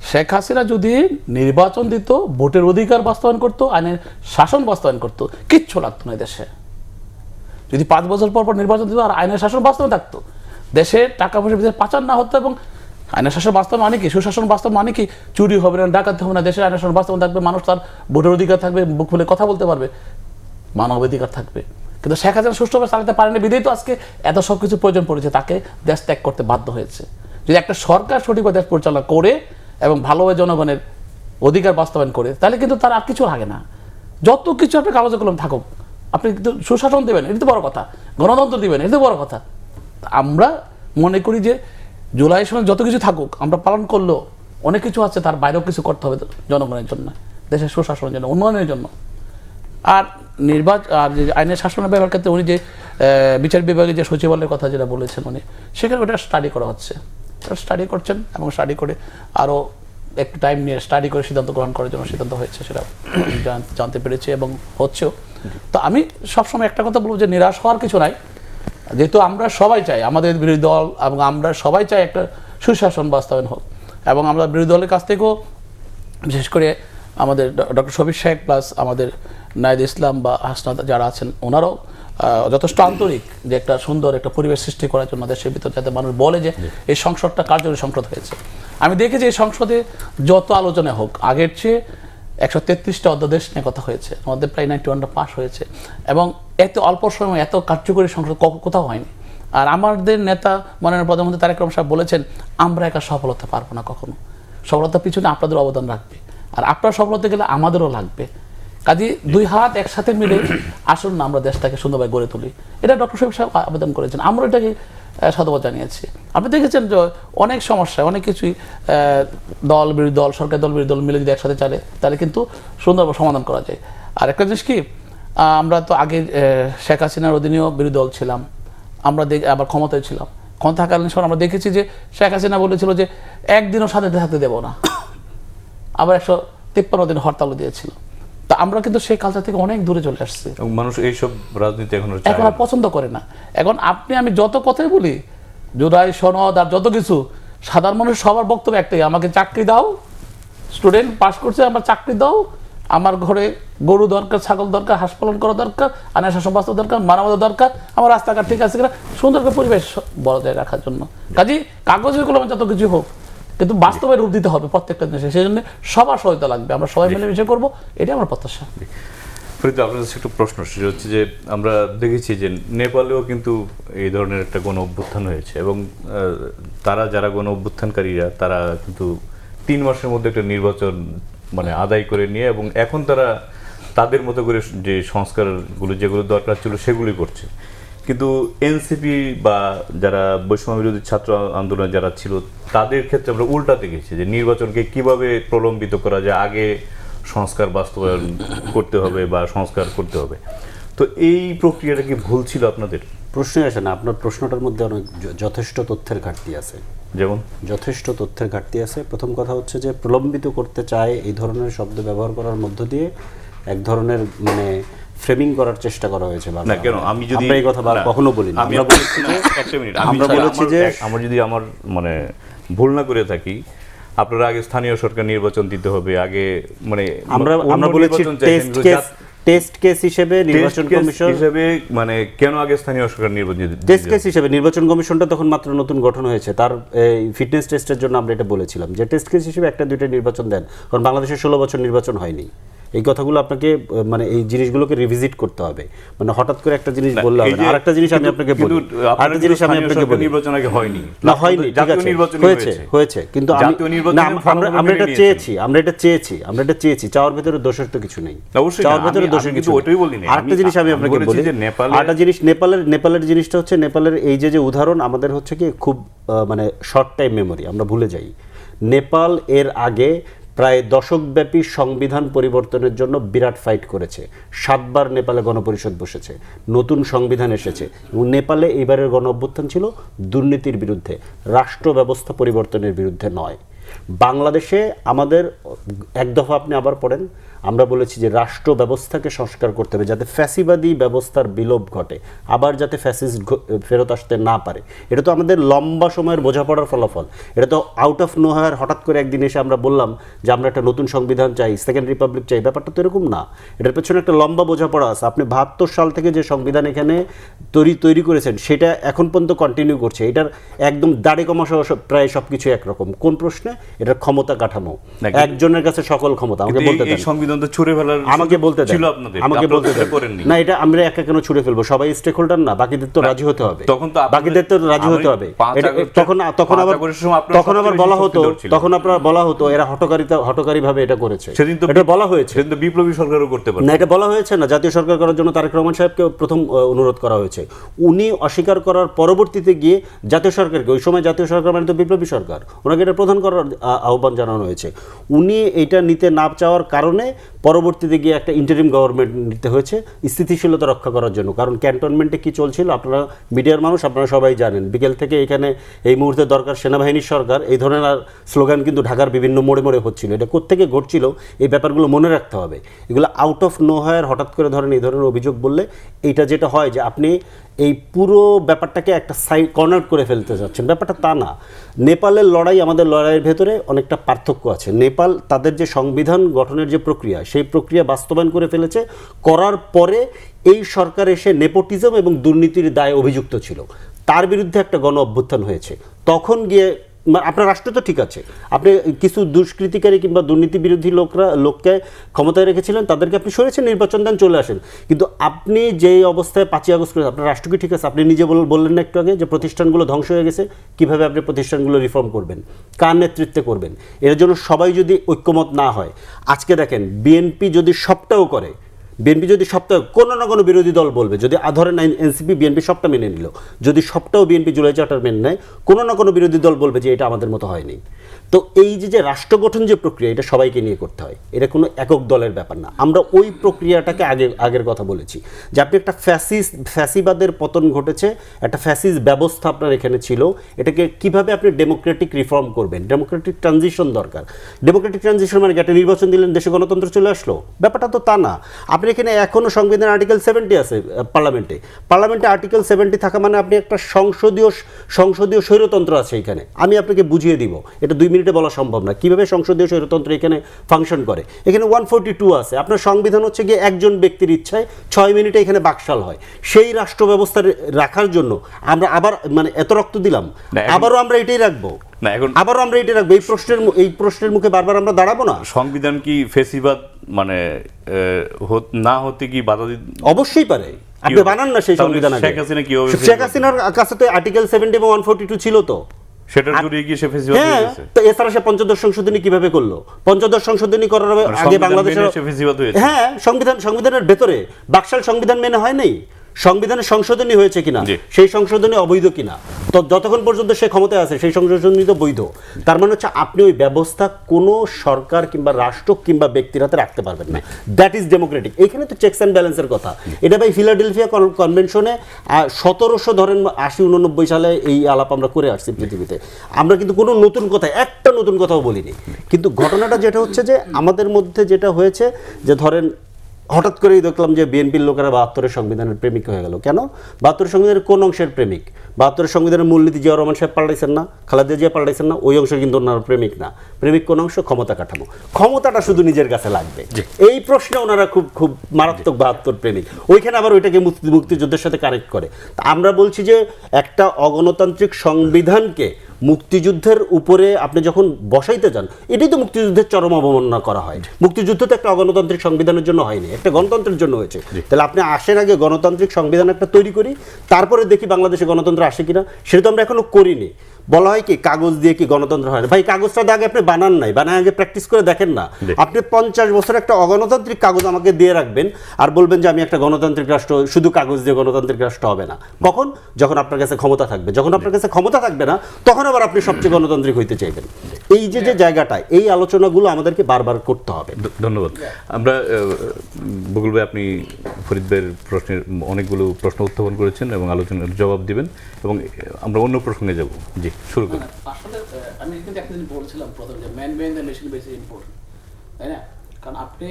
শেখ হাসিনা যদি নির্বাচন দিত, ভোটের অধিকার বাস্তবায়ন করতো, আইনের শাসন বাস্তবায়ন করতো, কিচ্ছু লাগতো না দেশে। যদি 5 বছর পর পর নির্বাচন দিত আর আইনের শাসন বাস্তবায়ন থাকতো, দেশে টাকা পয়সা ভিতরে পাচার না হতো, এবং আইনের শাসন বাস্তব মানে কি, সুশাসন বাস্তব মানে কি, চুরি হবে না, ডাকাতি হবে না, দেশের আইনের শাসন বাস্তবায়ন থাকবে, মানুষ তার ভোটের অধিকার থাকবে, বুক খুলে কথা বলতে পারবে, মানবাধিকার থাকবে। কিন্তু শেখ হাসিনা সুষ্ঠুভাবে চালাতে পারেনি বিধেই তো আজকে এত সব কিছু প্রয়োজন পড়েছে, তাকে দেশ ত্যাগ করতে বাধ্য হয়েছে। যদি একটা সরকার সঠিকভাবে দেশ পরিচালনা করে এবং ভালোভাবে জনগণের অধিকার বাস্তবায়ন করে, তাহলে কিন্তু তার আর কিছু লাগে না। যত কিছু আপনি কাগজে কলম থাকুক, আপনি কিন্তু সুশাসন দেবেন, এটা তো বড় কথা, গণতন্ত্র দিবেন, এটা তো বড় কথা। আমরা মনে করি যে জুলাই সনদ যত কিছু থাকুক, আমরা পালন করলেও অনেক কিছু আছে, তার বাইরেও কিছু করতে হবে জনগণের জন্য, দেশের সুশাসনের জন্য, উন্নয়নের জন্য। আর আর যে আইনের শাসনের ব্যবহার ক্ষেত্রে উনি যে বিচার বিভাগে যে সচিবালয়ের কথা যেটা বলেছেন উনি, সেখানে ওটা স্টাডি করা হচ্ছে, স্টাডি করছেন, এবং স্টাডি করে আরও একটু টাইম নিয়ে স্টাডি করে সিদ্ধান্ত গ্রহণ করার জন্য সিদ্ধান্ত হয়েছে, সেটা জানতে পেরেছি এবং হচ্ছেও। তো আমি সবসময় একটা কথা বলবো যে নিরাশ হওয়ার কিছু নাই, যেহেতু আমরা সবাই চাই, আমাদের বিরোধী দল এবং আমরা সবাই চাই একটা সুশাসন বাস্তবায়ন হোক, এবং আমরা বিরোধী দলের কাছ থেকেও বিশেষ করে আমাদের ডক্টর শফিক সাহেব প্লাস আমাদের নাহিদ ইসলাম বা হাসনাত যারা আছেন, ওনারাও যথেষ্ট আন্তরিক যে একটা সুন্দর একটা পরিবেশ সৃষ্টি করার জন্য দেশের ভিতর, যাতে মানুষ বলে যে এই সংসদটা কার্যকরী সংসদ হয়েছে। আমি দেখেছি এই সংসদে যত আলোচনা হোক, আগের চেয়ে 133টা অধ্যাদেশ নিয়ে কথা হয়েছে, আমাদের প্রায় 91টা পাস হয়েছে, এবং এত অল্প সময় এত কার্যকরী সংসদ কোথাও হয়নি। আর আমাদের নেতা মাননীয় প্রধানমন্ত্রী তারেক রহমান সাহেব বলেছেন, আমরা একা সফল হতে পারবো না কখনো, সফলতার পিছনে আপনাদের অবদান রাখবে, আর আপনারা সফল হতে গেলে আমাদেরও লাগবে। কাজে 2 হাত একসাথে মিলে আসুন না আমরা দেশটাকে সুন্দরভাবে গড়ে তুলি। এটা ডক্টর শফিক সাহেব আবেদন করেছেন, আমরা এটাকে সাধুবাদ জানিয়েছি। আপনি দেখেছেন যে অনেক সমস্যা, অনেক কিছুই দল বিরোধী দল, সরকারি দল বিরোধী দল মিলে যদি একসাথে চলে, তাহলে কিন্তু সুন্দরভাবে সমাধান করা যায়। আর একটা জিনিস কি, আমরা তো আগে শেখ হাসিনার অধীনেও বিরোধী দল ছিলাম, আমরা আবার ক্ষমতায় ছিলাম, ক্ষমতা থাকাকালীন সময় আমরা দেখেছি যে শেখ হাসিনা বলেছিল যে একদিনও স্বাধীনতা থাকতে দেবো না, আবার 153 দিন হরতালও দিয়েছিল। তা আমরা কিন্তু সেই কালচার থেকে অনেক দূরে চলে আসছি, এবং মানুষ এইসব রাজনীতি এখন আর পছন্দ করে না। এখন আপনি আমি যত কথাই বলি, জুলাই সনদ আর যত কিছু, সাধারণ মানুষ সবার বক্তব্য একটাই, আমাকে চাকরি দাও, স্টুডেন্ট পাস করছে, আমার চাকরি দাও, আমার ঘরে গরু দরকার, ছাগল দরকার, হাঁস পালন করা দরকার, আইনের শাসন বাস্তব দরকার, মানবতা দরকার, আমার রাস্তাঘাট ঠিক আছে কিনা, সুন্দর করে পরিবেশ বজায় রাখার জন্য। কাজেই কাগজের কলমে যত কিছু হোক, কিন্তু বাস্তবে রূপ দিতে হবে প্রত্যেকটা জিনিসে, সেই জন্য সবার সহায়তা লাগবে, আমরা সবাই মিলেমিশে করবো, এটাই আমার প্রত্যাশা। ফরিদ, আপনার কাছে একটু প্রশ্ন, সেটা হচ্ছে যে আমরা দেখেছি যে নেপালেও কিন্তু এই ধরনের একটা গণ অভ্যুত্থান হয়েছে, এবং তারা যারা গণ অভ্যুত্থানকারীরা, তারা কিন্তু 3 মাসের মধ্যে একটা নির্বাচন মানে আদায় করে নিয়ে, এবং এখন তারা তাদের মতো করে যে সংস্কারগুলো যেগুলো দরকার ছিল সেগুলি করছে। কিন্তু এনসিপি বা যারা বৈষম্য বিরোধী ছাত্র আন্দোলন যারা ছিল, তাদের ক্ষেত্রে আমরা উল্টা দেখেছি যে নির্বাচনকে কিভাবে প্রলম্বিত করা যায়, আগে সংস্কার বাস্তবায়ন করতে হবে বা সংস্কার করতে হবে। তো এই প্রক্রিয়াটা কি ভুল ছিল আপনাদের? প্রশ্নই আসে না, আপনার প্রশ্নটার মধ্যে অনেক যথেষ্ট তথ্যের ঘাটতি আছে। যেমন যথেষ্ট তথ্যের ঘাটতি আছে। প্রথম কথা হচ্ছে যে প্রলম্বিত করতে চায় এই ধরনের শব্দ ব্যবহার করার মধ্য দিয়ে এক ধরনের মানে ফ্রেমিং করার চেষ্টা করা হয়েছে। না কেন, আমি যদি আমরা এই কথা কখনো বলি না। আমরা বলেছি যে একটা মিনিট, আমরা বলেছি যে আমরা যদি আমার মানে ভুল না করে থাকি, আপনারা আগে স্থানীয় সরকার নির্বাচন দিতে হবে, আগে মানে আমরা বলেছি টেস্ট কেস হিসেবে নির্বাচন কমিশন হিসেবে, মানে কেন আগে স্থানীয় সরকার নির্বাচন টেস্ট কেস হিসেবে নির্বাচন কমিশনটা তখন মাত্র নতুন গঠন হয়েছে, তার ফিটনেস টেস্টের জন্য আমরা এটা বলেছিলাম যে টেস্ট কেস হিসেবে একটা দুইটা নির্বাচন দেন, কারণ বাংলাদেশে 16 বছর নির্বাচন হয়নি। এই কথাগুলো আপনাকে মানে এই জিনিসগুলোকে রিভিজিট করতে হবে, মানে হঠাৎ করে একটা জিনিস বললে হবে না। আরেকটা জিনিস আমি আপনাকে বলি, আরেকটা জিনিস আমি আপনাকে বলি, নির্বাচন আগে হয়নি, না হয়নি, ঠিক আছে, হয়েছে, কিন্তু আমরা এটা চেয়েছি, আমরা এটা চেয়েছি, চাওয়ার ভেতরে দোষের তো কিছু নেই, চাওয়ার ভেতরে দোষের কিছু ওইটাই বলি না। আরেকটা জিনিস আমি আপনাকে বলি, আরেকটা জিনিস নেপালের জিনিসটা হচ্ছে, নেপালের এই যে উদাহরণ আমাদের হচ্ছে কি খুব মানে শর্ট টাইম মেমোরি, আমরা ভুলে যাই। নেপাল এর আগে প্রায় দশকব্যাপী সংবিধান পরিবর্তনের জন্য বিরাট ফাইট করেছে। 7 বার নেপালে গণপরিষদ বসেছে, নতুন সংবিধান এসেছে, এবং নেপালে এবারের গণ অভ্যুত্থান ছিল দুর্নীতির বিরুদ্ধে, রাষ্ট্র ব্যবস্থা পরিবর্তনের বিরুদ্ধে নয়। বাংলাদেশে আমাদের এক দফা আপনি আবার পড়েন, আমরা বলেছি যে রাষ্ট্র ব্যবস্থাকে সংস্কার করতে হবে যাতে ফ্যাসিবাদী ব্যবস্থার বিলোপ ঘটে, আবার যাতে ফ্যাসিস্ট ফেরত আসতে না পারে। এটা তো আমাদের লম্বা সময়ের বোঝাপড়ার ফলাফল। এটা তো আউট অফ নোহার হঠাৎ করে একদিন এসে আমরা বললাম যে আমরা একটা নতুন সংবিধান চাই, সেকেন্ড রিপাবলিক চাই, ব্যাপারটা তো এরকম না। এটার পেছনে একটা লম্বা বোঝাপড়া আছে। আপনি 72 সাল থেকে যে সংবিধান এখানে তৈরি করেছেন সেটা এখন পর্যন্ত কন্টিনিউ করছে। এটার একদম দাড়ি কমা সহ প্রায় সবকিছু একরকম। কোন প্রশ্নে? এটার ক্ষমতা কাঠামো, একজনের কাছে সকল ক্ষমতা। আমাকে বলতে দেন, আমাকে বলতে দেন, আমাকে বলতে দেন। না, এটা আমরা একা কেন ছুড়ে ফেলবো? সবাই স্টেক হোল্ডার না, বাকিদের তো রাজি হতে হবে, বাকিদের তো রাজি হতে হবে। তখন আবার বলা হতো এরা হঠকারী ভাবে এটা করেছে, এটা বলা হয়েছে। কিন্তু বিপ্লবী সরকারও করতে পারে না, এটা বলা হয়েছে না। জাতীয় সরকার করার জন্য তারেক রহমান সাহেবকে প্রথম অনুরোধ করা হয়েছে, উনি অস্বীকার করার পরবর্তীতে গিয়ে জাতীয় সরকারকে, ওই সময় জাতীয় সরকার মানে তো বিপ্লবী সরকার, ওনাকে এটা প্রধান করার আহ্বান জানানো হয়েছে। উনি এটা নিতে না চাওয়ার কারণে পরবর্তীতে গিয়ে একটা ইন্টারিম গভর্নমেন্ট নিতে হয়েছে স্থিতিশীলতা রক্ষা করার জন্য। কারণ ক্যান্টনমেন্টে কি চলছিল, আপনারা মিডিয়ার মানুষ, আপনারা সবাই জানেন। বিকেল থেকে এখানে এই মুহূর্তে দরকার সেনাবাহিনীর সরকার, এই ধরনের স্লোগান কিন্তু ঢাকার বিভিন্ন মোড়ে মোড়ে হচ্ছিল। এটা কোত্থেকে ঘটছিল এই ব্যাপারগুলো মনে রাখতে হবে। এগুলো আউট অফ নো হায়ার হঠাৎ করে ধরেন এই ধরনের অভিযোগ বললে এইটা যেটা হয় যে আপনি এই পুরো ব্যাপারটাকে একটা সাইড কর্নার করে ফেলতে যাচ্ছেন, ব্যাপারটা তা না। নেপালের লড়াই আমাদের লড়াইয়ের ভেতরে অনেকটা পার্থক্য আছে। নেপাল তাদের যে সংবিধান গঠনের যে প্রক্রিয়া, সেই প্রক্রিয়া বাস্তবায়ন করে ফেলেছে, করার পরে এই সরকার এসে নেপোটিজম এবং দুর্নীতির দায়ে অভিযুক্ত ছিল, তার বিরুদ্ধে একটা গণ অভ্যুত্থান হয়েছে। তখন গিয়ে আপনার রাষ্ট্র তো ঠিক আছে, আপনি কিছু দুষ্কৃতিকারী কিংবা দুর্নীতি বিরোধী লোককে ক্ষমতায় রেখেছিলেন, তাদেরকে আপনি সরেছেন, নির্বাচন দেন, চলে আসেন। কিন্তু আপনি যেই অবস্থায় 5ই আগস্ট করে আপনার রাষ্ট্র কি ঠিক আছে? আপনি নিজে বললেন না একটু আগে যে প্রতিষ্ঠানগুলো ধ্বংস হয়ে গেছে, কিভাবে আপনি প্রতিষ্ঠানগুলো রিফর্ম করবেন, কার নেতৃত্বে করবেন? এর জন্য সবাই যদি ঐক্যমত না হয়, আজকে দেখেন বিএনপি যদি সবটাও করে, বিএনপি যদি সবটা, কোনো না কোনো বিরোধী দল বলবে, যদি ধরেন এনসিপি বিএনপি সবটা মেনে নিল, যদি সবটাও বিএনপি জুলাই চার্টার মেনে নেয়, কোনো না কোনো বিরোধী দল বলবে যে এটা আমাদের মতো হয়নি। তো এই যে রাষ্ট্র গঠন যে প্রক্রিয়া, এটা সবাইকে নিয়ে করতে হয়, এটা কোনো একক দলের ব্যাপার না। আমরা ওই প্রক্রিয়াটাকে আগের কথা বলেছি যে আপনি একটা ফ্যাসিবাদের পতন ঘটেছে, একটা ফ্যাসিস্ট ব্যবস্থা আপনার এখানে ছিল, এটাকে কিভাবে আপনি ডেমোক্রেটিক রিফর্ম করবেন, ডেমোক্রেটিক ট্রানজিশন দরকার। ডেমোক্রেটিক ট্রানজিশন মানে একটা নির্বাচন দিলেন, দেশে গণতন্ত্র চলে আসলো, ব্যাপারটা তো তা না। আপনি এখানে এখনও সংবিধান আর্টিকেল 70 আছে পার্লামেন্টে আর্টিকেল 70 থাকা মানে আপনি একটা সংসদীয় স্বৈরতন্ত্র আছে এখানে। আমি আপনাকে বুঝিয়ে দিব, এটা 2 মিনিটে বলা সম্ভব না কিভাবে সংসদীয় স্বৈরতন্ত্র এখানে ফাংশন করে। এখানে 142 আছে, আপনার সংবিধান হচ্ছে গিয়ে একজন ব্যক্তির ইচ্ছায় 6 মিনিটে এখানে বাকশাল হয়। সেই রাষ্ট্র ব্যবস্থা রাখার জন্য আমরা আবার মানে এত রক্ত দিলাম, আবারও আমরা এটাই রাখবো, আবারও আমরা এটাই রাখবো। এই প্রশ্নের মুখে বারবার আমরা দাঁড়াবো না। সংবিধান কি ফেসিবাদ মানে না হতে কি বাধা দিতে? অবশ্যই পারে, আপনি বানান না সেই সংবিধান। শেখ হাসিনার কাছে তো আর্টিকেল 70 এবং 142 ছিল, তো সেটার জুড়ে গিয়ে সে ফেসিবাদ হয়ে গেছে। তো এছাড়া সে পঞ্চদশ সংশোধনী কিভাবে করলো? পঞ্চদশ সংশোধনী করার আগে বাংলাদেশের, হ্যাঁ, সংবিধানের ভেতরে বাকশাল সংবিধান মেনে হয় নাই, সংবিধানে সংশোধনী হয়েছে কিনা, জি। সেই সংশোধনী অবৈধ কিনা, তো যতক্ষণ পর্যন্ত সে ক্ষমতায় আছে সেই সংশোধনী তো বৈধ। তার মানে হচ্ছে আপনি ওই ব্যবস্থা কোনো সরকার কিংবা রাষ্ট্র কিংবা ব্যক্তির হাতে রাখতে পারবেন না। That is Democratic. এইখানে তো চেকস অ্যান্ড ব্যালেন্সের কথা। এটা ভাই ফিলাডেলফিয়া কনভেনশনে 1700 ধরেন 80-89 সালে এই আলাপ আমরা করে আসছি পৃথিবীতে। আমরা কিন্তু কোনো নতুন কথা, একটা নতুন কথাও বলিনি। কিন্তু ঘটনাটা যেটা হচ্ছে যে আমাদের মধ্যে যেটা হয়েছে যে ধরেন হঠাৎ করেই দেখলাম যে বিএনপির লোকেরা 72-এর সংবিধানের প্রেমিক হয়ে গেল। কেন? 72-এর সংবিধানের কোন অংশের প্রেমিক? 72-এর সংবিধানের মূলনীতি জিয়াউর রহমান সাহেব পাল্টাইছেন না, খালেদা জিয়া পাল্টাইছেন না, ওই অংশের কিন্তু ওনারা প্রেমিক না। প্রেমিক কোন অংশ? ক্ষমতা কাঠামো। ক্ষমতাটা শুধু নিজের কাছে লাগবে, এই প্রশ্নে ওনারা খুব খুব মারাত্মক 72 প্রেমিক। ওইখানে আবার ওইটাকে মুক্তিযুদ্ধের সাথে কানেক্ট করে। তা আমরা বলছি যে একটা অগণতান্ত্রিক সংবিধানকে মুক্তিযুদ্ধের উপরে আপনি যখন বসাইতে যান, এটাই তো মুক্তিযুদ্ধের চরম অবমাননা করা হয়। মুক্তিযুদ্ধ তো একটা অগণতান্ত্রিক সংবিধানের জন্য হয়নি, একটা গণতন্ত্রের জন্য হয়েছে। তাহলে আপনি আসেন আগে গণতান্ত্রিক সংবিধান একটা তৈরি করি, তারপরে দেখি বাংলাদেশে গণতন্ত্র আসে কিনা। সেটা তো আমরা এখনো করিনি। বলা হয় কি কাগজ দিয়ে কি গণতন্ত্র হয় না? ভাই কাগজটা আগে আপনি বানান নাই, বানায় আগে প্র্যাকটিস করে দেখেন না। আপনি 50 বছর একটা অগণতান্ত্রিক কাগজ আমাকে দিয়ে রাখবেন আর বলবেন যে আমি একটা গণতান্ত্রিক রাষ্ট্র, শুধু কাগজ দিয়ে গণতান্ত্রিক রাষ্ট্র হবে না। কখন? যখন আপনার কাছে ক্ষমতা থাকবে। যখন আপনার কাছে ক্ষমতা থাকবে না, তখন আবার আপনি সবচেয়ে গণতান্ত্রিক হইতে চাইবেন। এই যে যে জায়গাটা, এই আলোচনাগুলো আমাদেরকে বারবার করতে হবে। ধন্যবাদ। আমরা বকুল ভাই, আপনি ফরিদ ভাইয়ের প্রশ্নের অনেকগুলো প্রশ্ন উত্থাপন করেছেন এবং আলোচনার জবাব দিবেন এবং আমরা অন্য প্রসঙ্গে যাব। জি, শুরু করুন। আসলে আমি কিন্তু একটা জিনিস বলছিলাম প্রথমে যে ম্যান বিহাইন্ড দ্য মেশিন বেশি ইম্পর্টেন্ট, তাই না? কারণ আপনি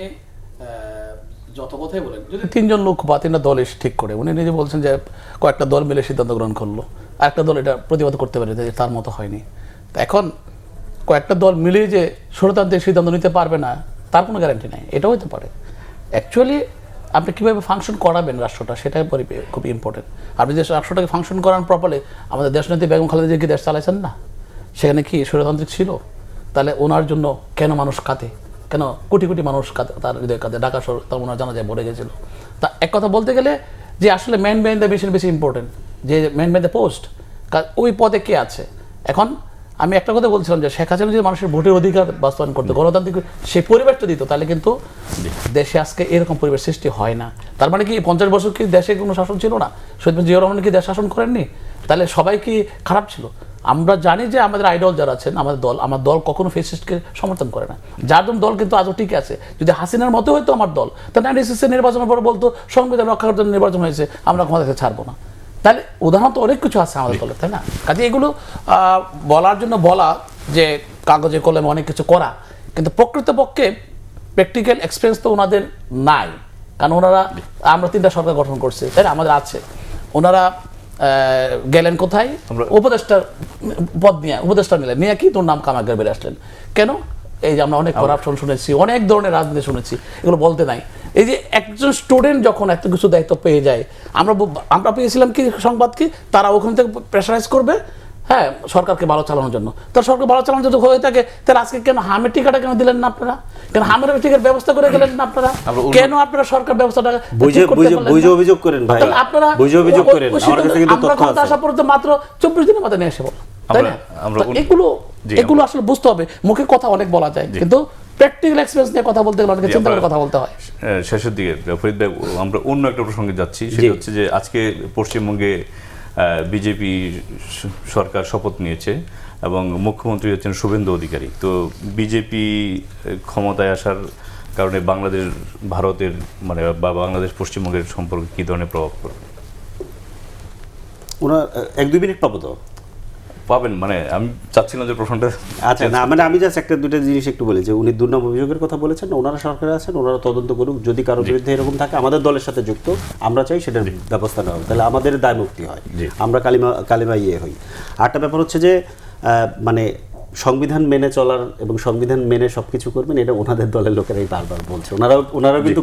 যত কথাই বলেন, যদি 3জন লোক বা 3টা দল এসে ঠিক করে, উনি নিজে বলছেন যে কয়েকটা দল মিলে সিদ্ধান্ত গ্রহণ করলো, আর একটা দল এটা প্রতিবাদ করতে পারে যে তার মতো হয়নি। তো এখন কয়েকটা দল মিলে যে ষড়যন্ত্রের সিদ্ধান্ত নিতে পারবে না, তার কোনো গ্যারান্টি নাই। এটাও হতে পারে। অ্যাকচুয়ালি আপনি কীভাবে ফাংশন করাবেন রাষ্ট্রটা, সেটাই খুব ইম্পর্টেন্ট। আপনি যে রাষ্ট্রটাকে ফাংশন করান প্রপারলি, আমাদের দেশনেত্রী বেগম খালেদা জিয়া কি দেশ চালাইছেন না? সেখানে কি স্বৈরতান্ত্রিক ছিল? তাহলে ওনার জন্য কেন মানুষ কাঁদে, কেন কোটি কোটি মানুষ কাঁদে, তার হৃদয় কাঁদে, ঢাকা শহর তার ওনার জানা যায় ভরে গেছিল। তা এক কথা বলতে গেলে যে আসলে ম্যান বিহাইন্ড দ্য মেশিন বেশি ইম্পর্টেন্ট, যে ম্যান বিহাইন্ড দ্য পোস্ট, ওই পদে কে আছে। এখন আমি একটা কথা বলছিলাম যে শেখ হাসিনা যদি মানুষের ভোটের অধিকার বাস্তবায়ন করতো, গণতান্ত্রিক সেই পরিবেশটা দিত, তাহলে কিন্তু দেশে আজকে এরকম পরিবেশ সৃষ্টি হয় না। তার মানে কি 50 বছর কি দেশে কোনো শাসন ছিল না? শহীদ জিয়াউর রহমান কি দেশ শাসন করেননি? তাহলে সবাই কি খারাপ ছিল? আমরা জানি যে আমাদের আইডল যারা আছেন, আমার দল কখনো ফ্যাসিস্টকে সমর্থন করে না। যার জন্য দল কিন্তু আজও ঠিক আছে। যদি হাসিনার মতো হয়তো আমার দল, তা 96 নির্বাচনের পর বলতো সংবিধান রক্ষা করার জন্য নির্বাচন হয়েছে, আমরা ক্ষমতা থেকে ছাড়বো না। তাহলে উদাহরণ তো অনেক কিছু আছে আমাদের দলে, তাই না? কাজে এগুলো বলার জন্য বলা যে কাগজে কলমে অনেক কিছু করা, কিন্তু প্রকৃতপক্ষে প্র্যাকটিক্যাল এক্সপিরিয়েন্স তো ওনাদের নাই। কারণ ওনারা, আমরা 3টা সরকার গঠন করছি, তাই না? আমাদের আছে। ওনারা গেলেন কোথায়? উপদেষ্টার পদ নিয়ে, উপদেষ্টা নিয়ে কি তোর নাম কামাগার বেড়ে আসলেন কেন? এই যে আমরা অনেক করাপশন শুনেছি, অনেক ধরনের রাজনীতি শুনেছি, এগুলো বলতে নাই। এই যে একজন স্টুডেন্ট যখন এত কিছু দায়িত্ব পেয়ে যায়, আমরা পেয়েছিলাম কি সংবাদ, কি তারা ওখান থেকে প্রেশারাইজ করবে, হ্যাঁ, সরকারকে ভালো চালানোর জন্য। তার সরকার ভালো চালানোর জন্য হয়ে থাকে, তাহলে আজকে কেন হামের টিকাটা কেন দিলেন না আপনারা? কেন হামের টিকার ব্যবস্থা করে গেলেন না আপনারা? কেন আপনারা সরকার ব্যবস্থাটা বুঝে অভিযোগ করেন ভাই, আপনারা বুঝে অভিযোগ করেন। আমার কাছে কিন্তু তথ্য আছে। আসা পর্যন্ত মাত্র 24 দিনের মাথায় নিয়ে এসে বল, তাই না? এগুলো আসলে বুঝতে হবে। মুখে কথা অনেক বলা যায়, কিন্তু প্র্যাকটিক্যাল এক্সপেরিয়েন্স নিয়ে কথা বলতে গেলে অনেক চিন্তা করে কথা বলতে হয়। শেষের দিকে ফরিদ ভাই, আমরা অন্য একটা প্রসঙ্গে যাচ্ছি। সেটা হচ্ছে যে আজকে পশ্চিমবঙ্গে বিজেপি সরকার শপথ নিয়েছে এবং মুখ্যমন্ত্রী হচ্ছেন শুভেন্দু অধিকারী। তো বিজেপি ক্ষমতায় আসার কারণে বাংলাদেশ ভারতের মানে বা বাংলাদেশ পশ্চিমবঙ্গের সম্পর্কে কী ধরনের প্রভাব পড়বে? ওনার 1-2 মিনিট পাবো তো? পাবেন, মানে আমি চাচ্ছিলাম যে প্রশ্নটা। আচ্ছা, না মানে আমি জাস্ট একটা দুটো জিনিস একটু বলি যে উনি দুর্নাম অভিযোগের কথা বলেছেন, ওনারা সরকারে আছেন, ওনারা তদন্ত করুক। যদি কারো বিরুদ্ধে এরকম থাকে আমাদের দলের সাথে যুক্ত, আমরা চাই সেটার ব্যবস্থা নেওয়া হবে, তাহলে আমাদের দায় মুক্তি হয়, আমরা কালিমা হই। আরেকটা ব্যাপার হচ্ছে যে মানে সংবিধান মেনে চলার এবং সংবিধান মেনে সবকিছু করবেন, এটা ওনাদের দলের লোকেরাই বারবার বলছে। ওনারা কিন্তু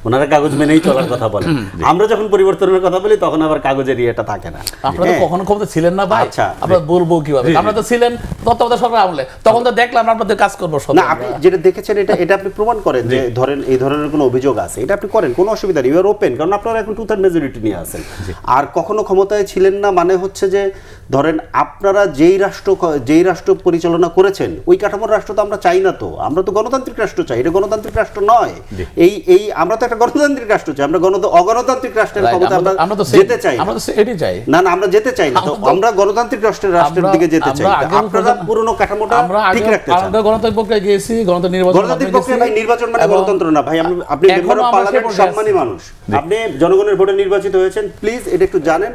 ওনারা কাগজ মেনেই চলার কথা বলেন। আমরা যখন পরিবর্তনের কথা বলি তখন আবার কাগজের ইয়েটা থাকে না। আপনারা তো কখনো ক্ষমতা ছিলেন না ভাই। আচ্ছা, আমরা বলবো কিভাবে? আমরা তো ছিলেন তত্ত্বাবধায়ক সরকার আমলে, তখন তো দেখলাম আপনাদের কাজ করবো সব। না, আপনি যেটা দেখেছেন এটা আপনি প্রমাণ করেন যে ধরেন এই ধরনের কোনো অভিযোগ আছে, এটা আপনি করেন, কোনো অসুবিধা নেই, ইউ আর ওপেন। কারণ আপনারা এখন 2/3 মেজরিটি নিয়ে আছেন। আর কখনো ক্ষমতায় ছিলেন না মানে হচ্ছে যে ধরেন আপনারা যেই রাষ্ট্র পরিচালনা করেছেন, ওই কাঠামোর রাষ্ট্র তো আমরা চাই না। তো আমরা তো গণতান্ত্রিক রাষ্ট্র চাই, এটা গণতান্ত্রিক রাষ্ট্র নয়। এই আমরা তো একটা গণতান্ত্রিক রাষ্ট্র চাই, আমরা অগণতান্ত্রিক রাষ্ট্রের ক্ষমতা আমরা যেতে চাই, আমরা তো এটাই চাই না না, আমরা যেতে চাই না। তো আমরা গণতান্ত্রিক রাষ্ট্রের দিকে যেতে চাই। আপনারা পুরনো কাঠামোটা ঠিক রাখতে চান। আমরা গণতান্ত্রিক প্রক্রিয়ায় গিয়েছি, গণতান্ত্রিক প্রক্রিয়া ভাই, নির্বাচন মানে গণতন্ত্র না ভাই। আপনি মেম্বার অফ পার্লামেন্ট, সম্মানী মানুষ, আপনি জনগণের ভোটে নির্বাচিত হয়েছেন, প্লিজ এটা একটু জানেন।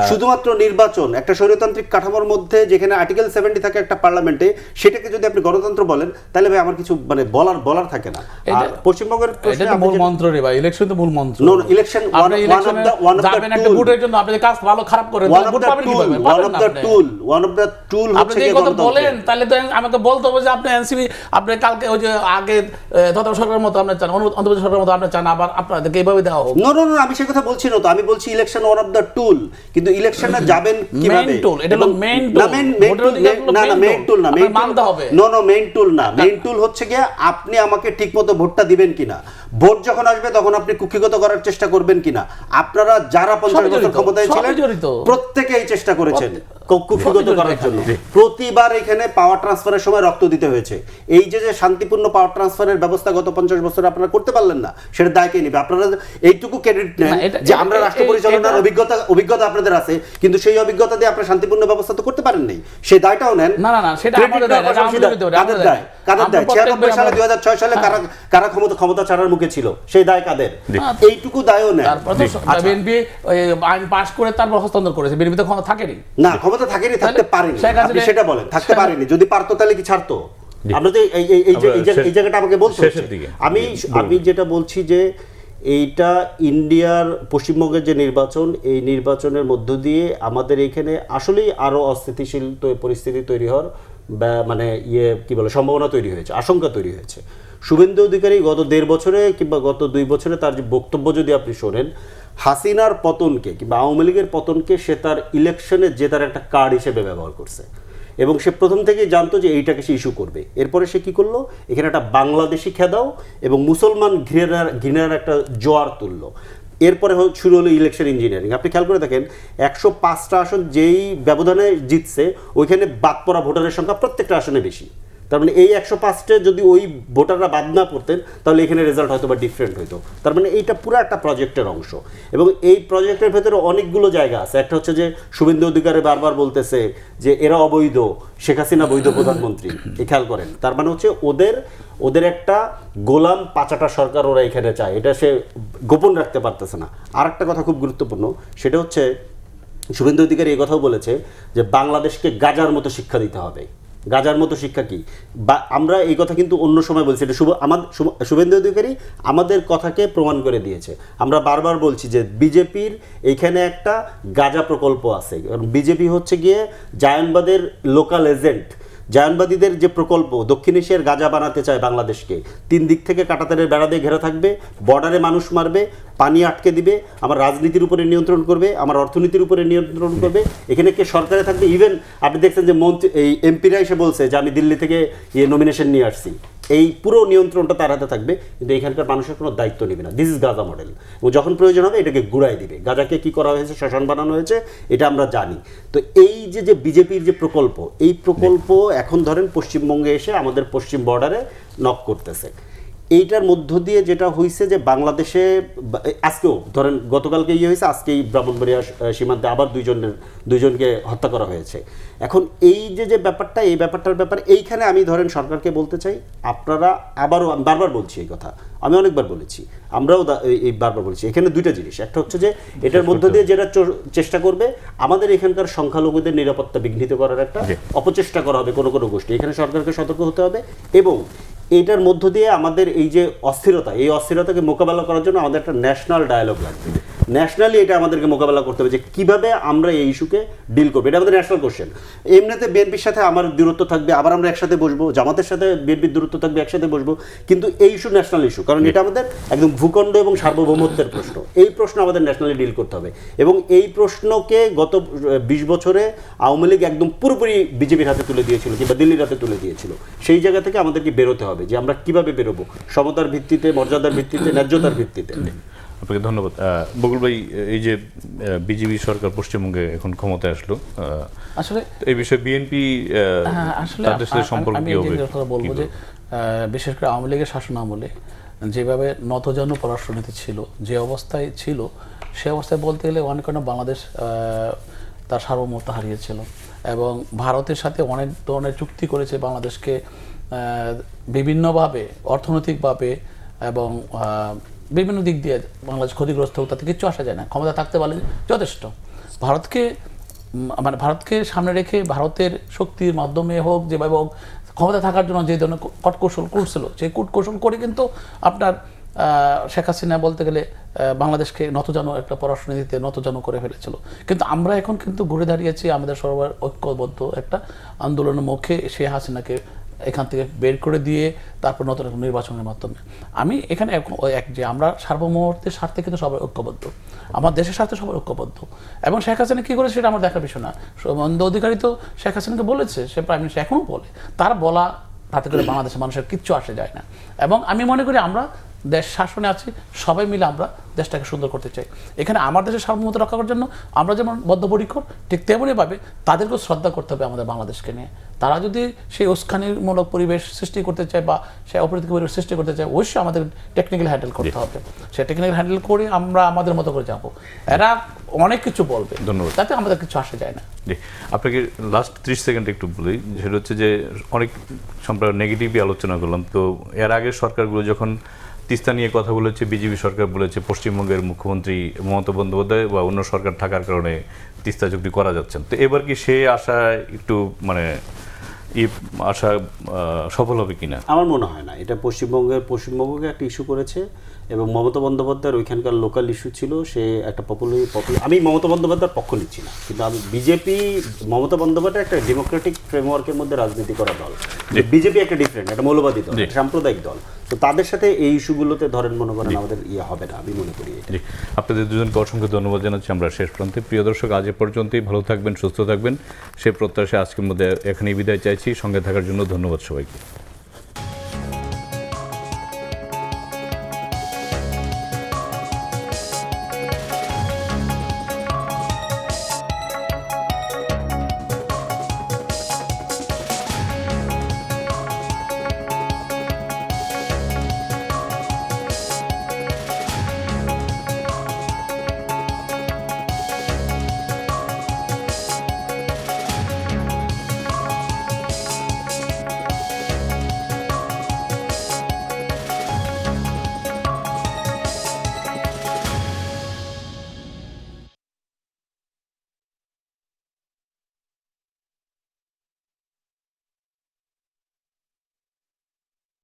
শুধুমাত্র নির্বাচন একটা স্বৈরতান্ত্রিক কাঠামোর মধ্যে, যেখানে আর্টিকেল 70 থাকে একটা পার্লামেন্টে, সেটাকে যদি আপনি গণতন্ত্র বলেন, তাহলে ভাই আমার কিছু মানে বলার থাকে না। আর পশ্চিমবঙ্গের এটা তো মূল মন্ত্র রে ভাই, ইলেকশন তো মূল মন্ত্র। No no, election one of the ভোটের জন্য আপনি কাজ ভালো খারাপ করেন, ভোট পাবেন কিভাবে? ওয়ান অফ দ্য টুল হচ্ছে আপনি এই কথা বলেন, তাহলে তো আমাকে বলতে হবে যে আপনি এনসিপি, আপনি কালকে ওই যে আগে তত্ত্বাবধায়ক সরকারের মতো আপনি চান, অন্তর্বর্তী সরকারের মতো আপনি চান, আবার আপনাদেরকে এইভাবে দেওয়া হোক। নো নো নো, আমি সে কথা বলছি না। তো আমি বলছি ইলেকশন ওয়ান অফ দ্য টুল, কিন্তু ইলেকশনে যাবেন কিভাবে? মেইন টুল, এটা হলো মেইন টুল। না মেইন টুল না, মানতে হবে। নো নো, মেইন টুল না। মেইন টুল হচ্ছে গিয়ে আপনি আমাকে ঠিকমতো ভোটটা দিবেন কিনা, ভোট যখন আসবে তখন আপনি কুক্ষিগত করার চেষ্টা করবেন কিনা। আপনারা যারা 50 বছর ক্ষমতায় ছিলেন প্রত্যেকে এই চেষ্টা করেছেন কুক্ষিগত করার জন্য। প্রতিবার এখানে পাওয়ার ট্রান্সফারের সময় রক্ত দিতে হয়েছে। এই যে শান্তিপূর্ণ পাওয়ার ট্রান্সফারের ব্যবস্থা গত 50 বছর আপনারা করতে পারলেন না, সেটা দায় কে নেবে? আপনারা এইটুকু ক্রেডিট নেন যে আমরা রাষ্ট্র পরিচালনার অভিজ্ঞতা আপনাদের আছে, কিন্তু সেই অভিজ্ঞতা দিয়ে আপনারা শান্তিপূর্ণ ব্যবস্থা তো করতে পারেন নাই। সেই দায়টাও নেন। না না না, সেটা আমাদের দায়, কাদের দায়? 96 সালে 2006 সালে কারা ক্ষমতা ছাড়ার মুখে ছিল, সেই দায় কাদের? এইটুকু দায়ও নেন। বিএনপি আইন পাস করে তারপর হস্তান্তর করেছে, বিএনপি তো ক্ষমতা থাকেনি। না, ক্ষমতা থাকেনি, থাকতে পারেনি। আপনি সেটা বলেন, থাকতে পারেনি। যদি পারতো তাহলে কি ছাড়তো? আমরা তো এই জায়গাটা আমাকে বলতে হচ্ছে। আমি যেটা বলছি যে এইটা ইন্ডিয়ার পশ্চিমবঙ্গের যে নির্বাচন, এই নির্বাচনের মধ্য দিয়ে আমাদের এখানে আসলেই আরো অস্থিতিশীল পরিস্থিতি তৈরি হওয়ার মানে কি বলে সম্ভাবনা তৈরি হয়েছে, আশঙ্কা তৈরি হয়েছে। শুভেন্দু অধিকারী গত 1.5 বছরে কিংবা গত 2 বছরে তার যে বক্তব্য যদি আপনি শোনেন, হাসিনার পতনকে কিংবা আওয়ামী লীগের পতনকে সে তার ইলেকশনে জেতার একটা কার্ড হিসেবে ব্যবহার করছে, এবং সে প্রথম থেকেই জানতো যে এইটাকে সে ইস্যু করবে। এরপরে সে কি করলো, এখানে একটা বাংলাদেশি খেদাও এবং মুসলমান ঘৃণার একটা জোয়ার তুললো। এরপরে শুরু হলো ইলেকশন ইঞ্জিনিয়ারিং। আপনি খেয়াল করে দেখেন, 105টা আসন যেই ব্যবধানে জিতছে, ওইখানে বাদ পড়া ভোটারের সংখ্যা প্রত্যেকটা আসনে বেশি। তার মানে এই 105টে যদি ওই ভোটাররা বাদ না পড়তেন, তাহলে এখানে রেজাল্ট হয়তো বা ডিফারেন্ট হইতো। তার মানে এইটা পুরো একটা প্রজেক্টের অংশ, এবং এই প্রজেক্টের ভেতরে অনেকগুলো জায়গা আছে। একটা হচ্ছে যে শুভেন্দু অধিকারী বারবার বলতেছে যে এরা অবৈধ, শেখ হাসিনা বৈধ প্রধানমন্ত্রী। এই খেয়াল করেন, তার মানে হচ্ছে ওদের একটা গোলাম পাচাটা সরকার ওরা এখানে চায়, এটা সে গোপন রাখতে পারতেছে না। আর একটা কথা খুব গুরুত্বপূর্ণ, সেটা হচ্ছে শুভেন্দু অধিকারী এই কথাও বলেছে যে বাংলাদেশকে গাজার মতো শিক্ষা দিতে হবে। গাজার মতো শিক্ষা কি? বা আমরা এই কথা কিন্তু অন্য সময় বলছি, এটা শুভেন্দু অধিকারী আমাদের কথাকে প্রমাণ করে দিয়েছে। আমরা বারবার বলছি যে বিজেপির এইখানে একটা গাজা প্রকল্প আছে, কারণ বিজেপি হচ্ছে গিয়ে জায়নবাদের লোকাল এজেন্ট। জায়নবাদীদের যে প্রকল্প, দক্ষিণ এশিয়ার গাজা বানাতে চায় বাংলাদেশকে, 3 দিক থেকে কাঁটাতারের বেড়া দিয়ে ঘেরা থাকবে, বর্ডারে মানুষ মারবে, পানি আটকে দিবে, আমার রাজনীতির উপরে নিয়ন্ত্রণ করবে, আমার অর্থনীতির উপরে নিয়ন্ত্রণ করবে। এখানে কে সরকারে থাকবে? ইভেন আপনি দেখছেন যে এই এমপিরা এসে বলছে যে আমি দিল্লি থেকে নমিনেশন নিয়ে আসছি। এই পুরো নিয়ন্ত্রণটা তার হাতে থাকবে, কিন্তু এখানকার মানুষের কোনো দায়িত্ব নেবে না। This is Gaza model. ও যখন প্রয়োজন হবে এটাকে ঘুরাই দিবে। গাজাকে কি করা হয়েছে, শ্মশান বানানো হয়েছে, এটা আমরা জানি। তো এই যে বিজেপির যে প্রকল্প, এই প্রকল্প এখন ধরেন পশ্চিমবঙ্গে এসে আমাদের পশ্চিম বর্ডারে নক করতেছে। এইটার মধ্য দিয়ে যেটা হয়েছে যে বাংলাদেশে আজকেও ধরেন গতকালকে হয়েছে, আজকেই ব্রাহ্মণবাড়িয়া সীমান্তে আবার দুইজনকে হত্যা করা হয়েছে। এখন এই যে ব্যাপারটা, এই ব্যাপারটার ব্যাপারে এইখানে আমি ধরেন সরকারকে বলতে চাই, আপনারা আবারও, বারবার বলছি এই কথা, আমি অনেকবার বলেছি, আমরাও এই বারবার বলছি, এখানে 2টা জিনিস। একটা হচ্ছে যে এটার মধ্য দিয়ে যেটা চেষ্টা করবে আমাদের এখানকার সংখ্যালঘুদের নিরাপত্তা বিঘ্নিত করার একটা অপচেষ্টা করা হবে কোনো গোষ্ঠী। এখানে সরকারকে সতর্ক হতে হবে, এবং এইটার মধ্য দিয়ে আমাদের এই যে অস্থিরতা, এই অস্থিরতাকে মোকাবেলা করার জন্য আমাদের একটা ন্যাশনাল ডায়ালগ লাগবে। ন্যাশনালি এটা আমাদেরকে মোকাবেলা করতে হবে যে কিভাবে আমরা এই ইস্যুকে ডিল করবো। এটা আমাদের ন্যাশনাল কোশ্চেন। এমনিতে বিএনপির সাথে আমার দূরত্ব থাকবে, আবার আমরা একসাথে বসবো, জামাতের সাথে বিএনপির দূরত্ব থাকবে, একসাথে বসবো, কিন্তু এই ইস্যু ন্যাশনাল ইস্যু, কারণ এটা আমাদের একদম ভূখণ্ড এবং সার্বভৌমত্বের প্রশ্ন। এই প্রশ্ন আমাদের ন্যাশনালি ডিল করতে হবে, এবং এই প্রশ্নকে গত 20 বছরে আওয়ামী লীগ একদম পুরোপুরি বিজেপির হাতে তুলে দিয়েছিল কিংবা দিল্লির হাতে তুলে দিয়েছিল। সেই জায়গা থেকে আমাদেরকে বেরোতে হবে যে আমরা কিভাবে বেরোবো, সমতার ভিত্তিতে, মর্যাদার ভিত্তিতে, ন্যায্যতার ভিত্তিতে। আপনাকে ধন্যবাদ। বকুল ভাই, এই যে বিজেপি সরকার পশ্চিমবঙ্গে এখন ক্ষমতায় আসলো, আসলে এই বিষয়ে বিএনপি আসলে তাদের সাথে সম্পর্ক আমি কি হবে? কথা বলবো যে বিশেষ করে আওয়ামী লীগের শাসন আমলে যেভাবে নতজানু পররাষ্ট্রনীতি ছিল, যে অবস্থায় ছিল, সে অবস্থায় বলতে গেলে অনেক বাংলাদেশ তার সার্বভৌমত্ব হারিয়েছিল এবং ভারতের সাথে অনেক ধরনের চুক্তি করেছে বাংলাদেশকে বিভিন্নভাবে, অর্থনৈতিকভাবে এবং বিভিন্ন দিক দিয়ে বাংলাদেশ ক্ষতিগ্রস্ত হোক, তাতে কিচ্ছু আসা যায় না। ক্ষমতা থাকতে পারলে যথেষ্ট। ভারতকে সামনে রেখে ভারতের শক্তির মাধ্যমে হোক, যেভাবে হোক, ক্ষমতা থাকার জন্য যে ধরনের কূটকৌশল করছিল, সেই কূটকৌশল করে কিন্তু আপনার শেখ হাসিনা বলতে গেলে বাংলাদেশকে নতজানু একটা পররাষ্ট্রনীতিতে নতজানু করে ফেলেছিল। কিন্তু আমরা এখন কিন্তু ঘুরে দাঁড়িয়েছি আমাদের সবার ঐক্যবদ্ধ একটা আন্দোলনের মুখে শেখ হাসিনাকে এখান থেকে বের করে দিয়ে তারপর নতুন নির্বাচনের মাধ্যমে। আমি এখানে যে আমরা সার্বভৌমত্বের স্বার্থে কিন্তু সবাই ঐক্যবদ্ধ, আমার দেশের স্বার্থে সবাই ঐক্যবদ্ধ। এবং শেখ হাসিনা কী করেছে সেটা আমার দেখার বিষয় না। শুভেন্দু অধিকারী তো শেখ হাসিনাকে বলেছে, সে প্রাইম মিনিস্টার এখনও বলে, তার বলা তাতে করে বাংলাদেশের মানুষের কিচ্ছু আসে যায় না। এবং আমি মনে করি আমরা দেশ শাসনে আছি, সবাই মিলে আমরা দেশটাকে সুন্দর করতে চাই। এখানে আমার দেশের সার্বভৌমত্ব রক্ষা করার জন্য আমরা যেমন বদ্ধপরিকর, ঠিক তেমনইভাবে তাদেরকেও শ্রদ্ধা করতে হবে আমাদের বাংলাদেশকে নিয়ে। তারা যদি সেই উস্কানিমূলক পরিবেশ সৃষ্টি করতে চায় বা সেই অপরাধিক পরিবেশ সৃষ্টি করতে চায়, অবশ্যই আমাদের টেকনিক্যাল হ্যান্ডেল করতে হবে। সেই টেকনিক্যাল হ্যান্ডেল করে আমরা আমাদের মতো করে যাবো। এরা অনেক কিছু বলবে, ধন্যবাদ, তাতে আমাদের কিছু আসে যায় না। জি, আপনাকে লাস্ট 30 সেকেন্ড একটু বলি, সেটা হচ্ছে যে অনেক সম্পর্কে নেগেটিভই আলোচনা করলাম। তো এর আগে সরকারগুলো যখন তিস্তা নিয়ে কথা বলেছে, বিজেপি সরকার বলেছে পশ্চিমবঙ্গের মুখ্যমন্ত্রী মমতা বন্দ্যোপাধ্যায় বা অন্য সরকার থাকার কারণে তিস্তা চুক্তি করা যাচ্ছে না। তো এবার কি সে আশা একটু আশা সফল হবে কিনা? আমার মনে হয় না। এটা পশ্চিমবঙ্গকে একটা ইস্যু করেছে এবং মমতা বন্দ্যোপাধ্যায়ের ওইখানকার লোকাল ইস্যু ছিল। সে একটা আমি মমতা বন্দ্যোপাধ্যায়ের পক্ষ নিচ্ছি না, কিন্তু আমি মমতা বন্দ্যোপাধ্যায় একটা ডেমোক্রেটিক ফ্রেমওয়ার্কের মধ্যে রাজনীতি করা দল, বিজেপি একটা ডিফারেন্ট, একটা মৌলবাদী দল, সাম্প্রদায়িক দল। তো তাদের সাথে এই ইস্যুগুলোতে মনে করেন আমাদের হবে না, আমি মনে করি। আপনাদের দুজনকে অসংখ্য ধন্যবাদ জানাচ্ছি। আমরা শেষ প্রান্তে। প্রিয় দর্শক, আজ এ পর্যন্তই। ভালো থাকবেন, সুস্থ থাকবেন, সে প্রত্যাশা আজকের মধ্যে এখানেই বিদায় চাইছি। সঙ্গে থাকার জন্য ধন্যবাদ সবাইকে।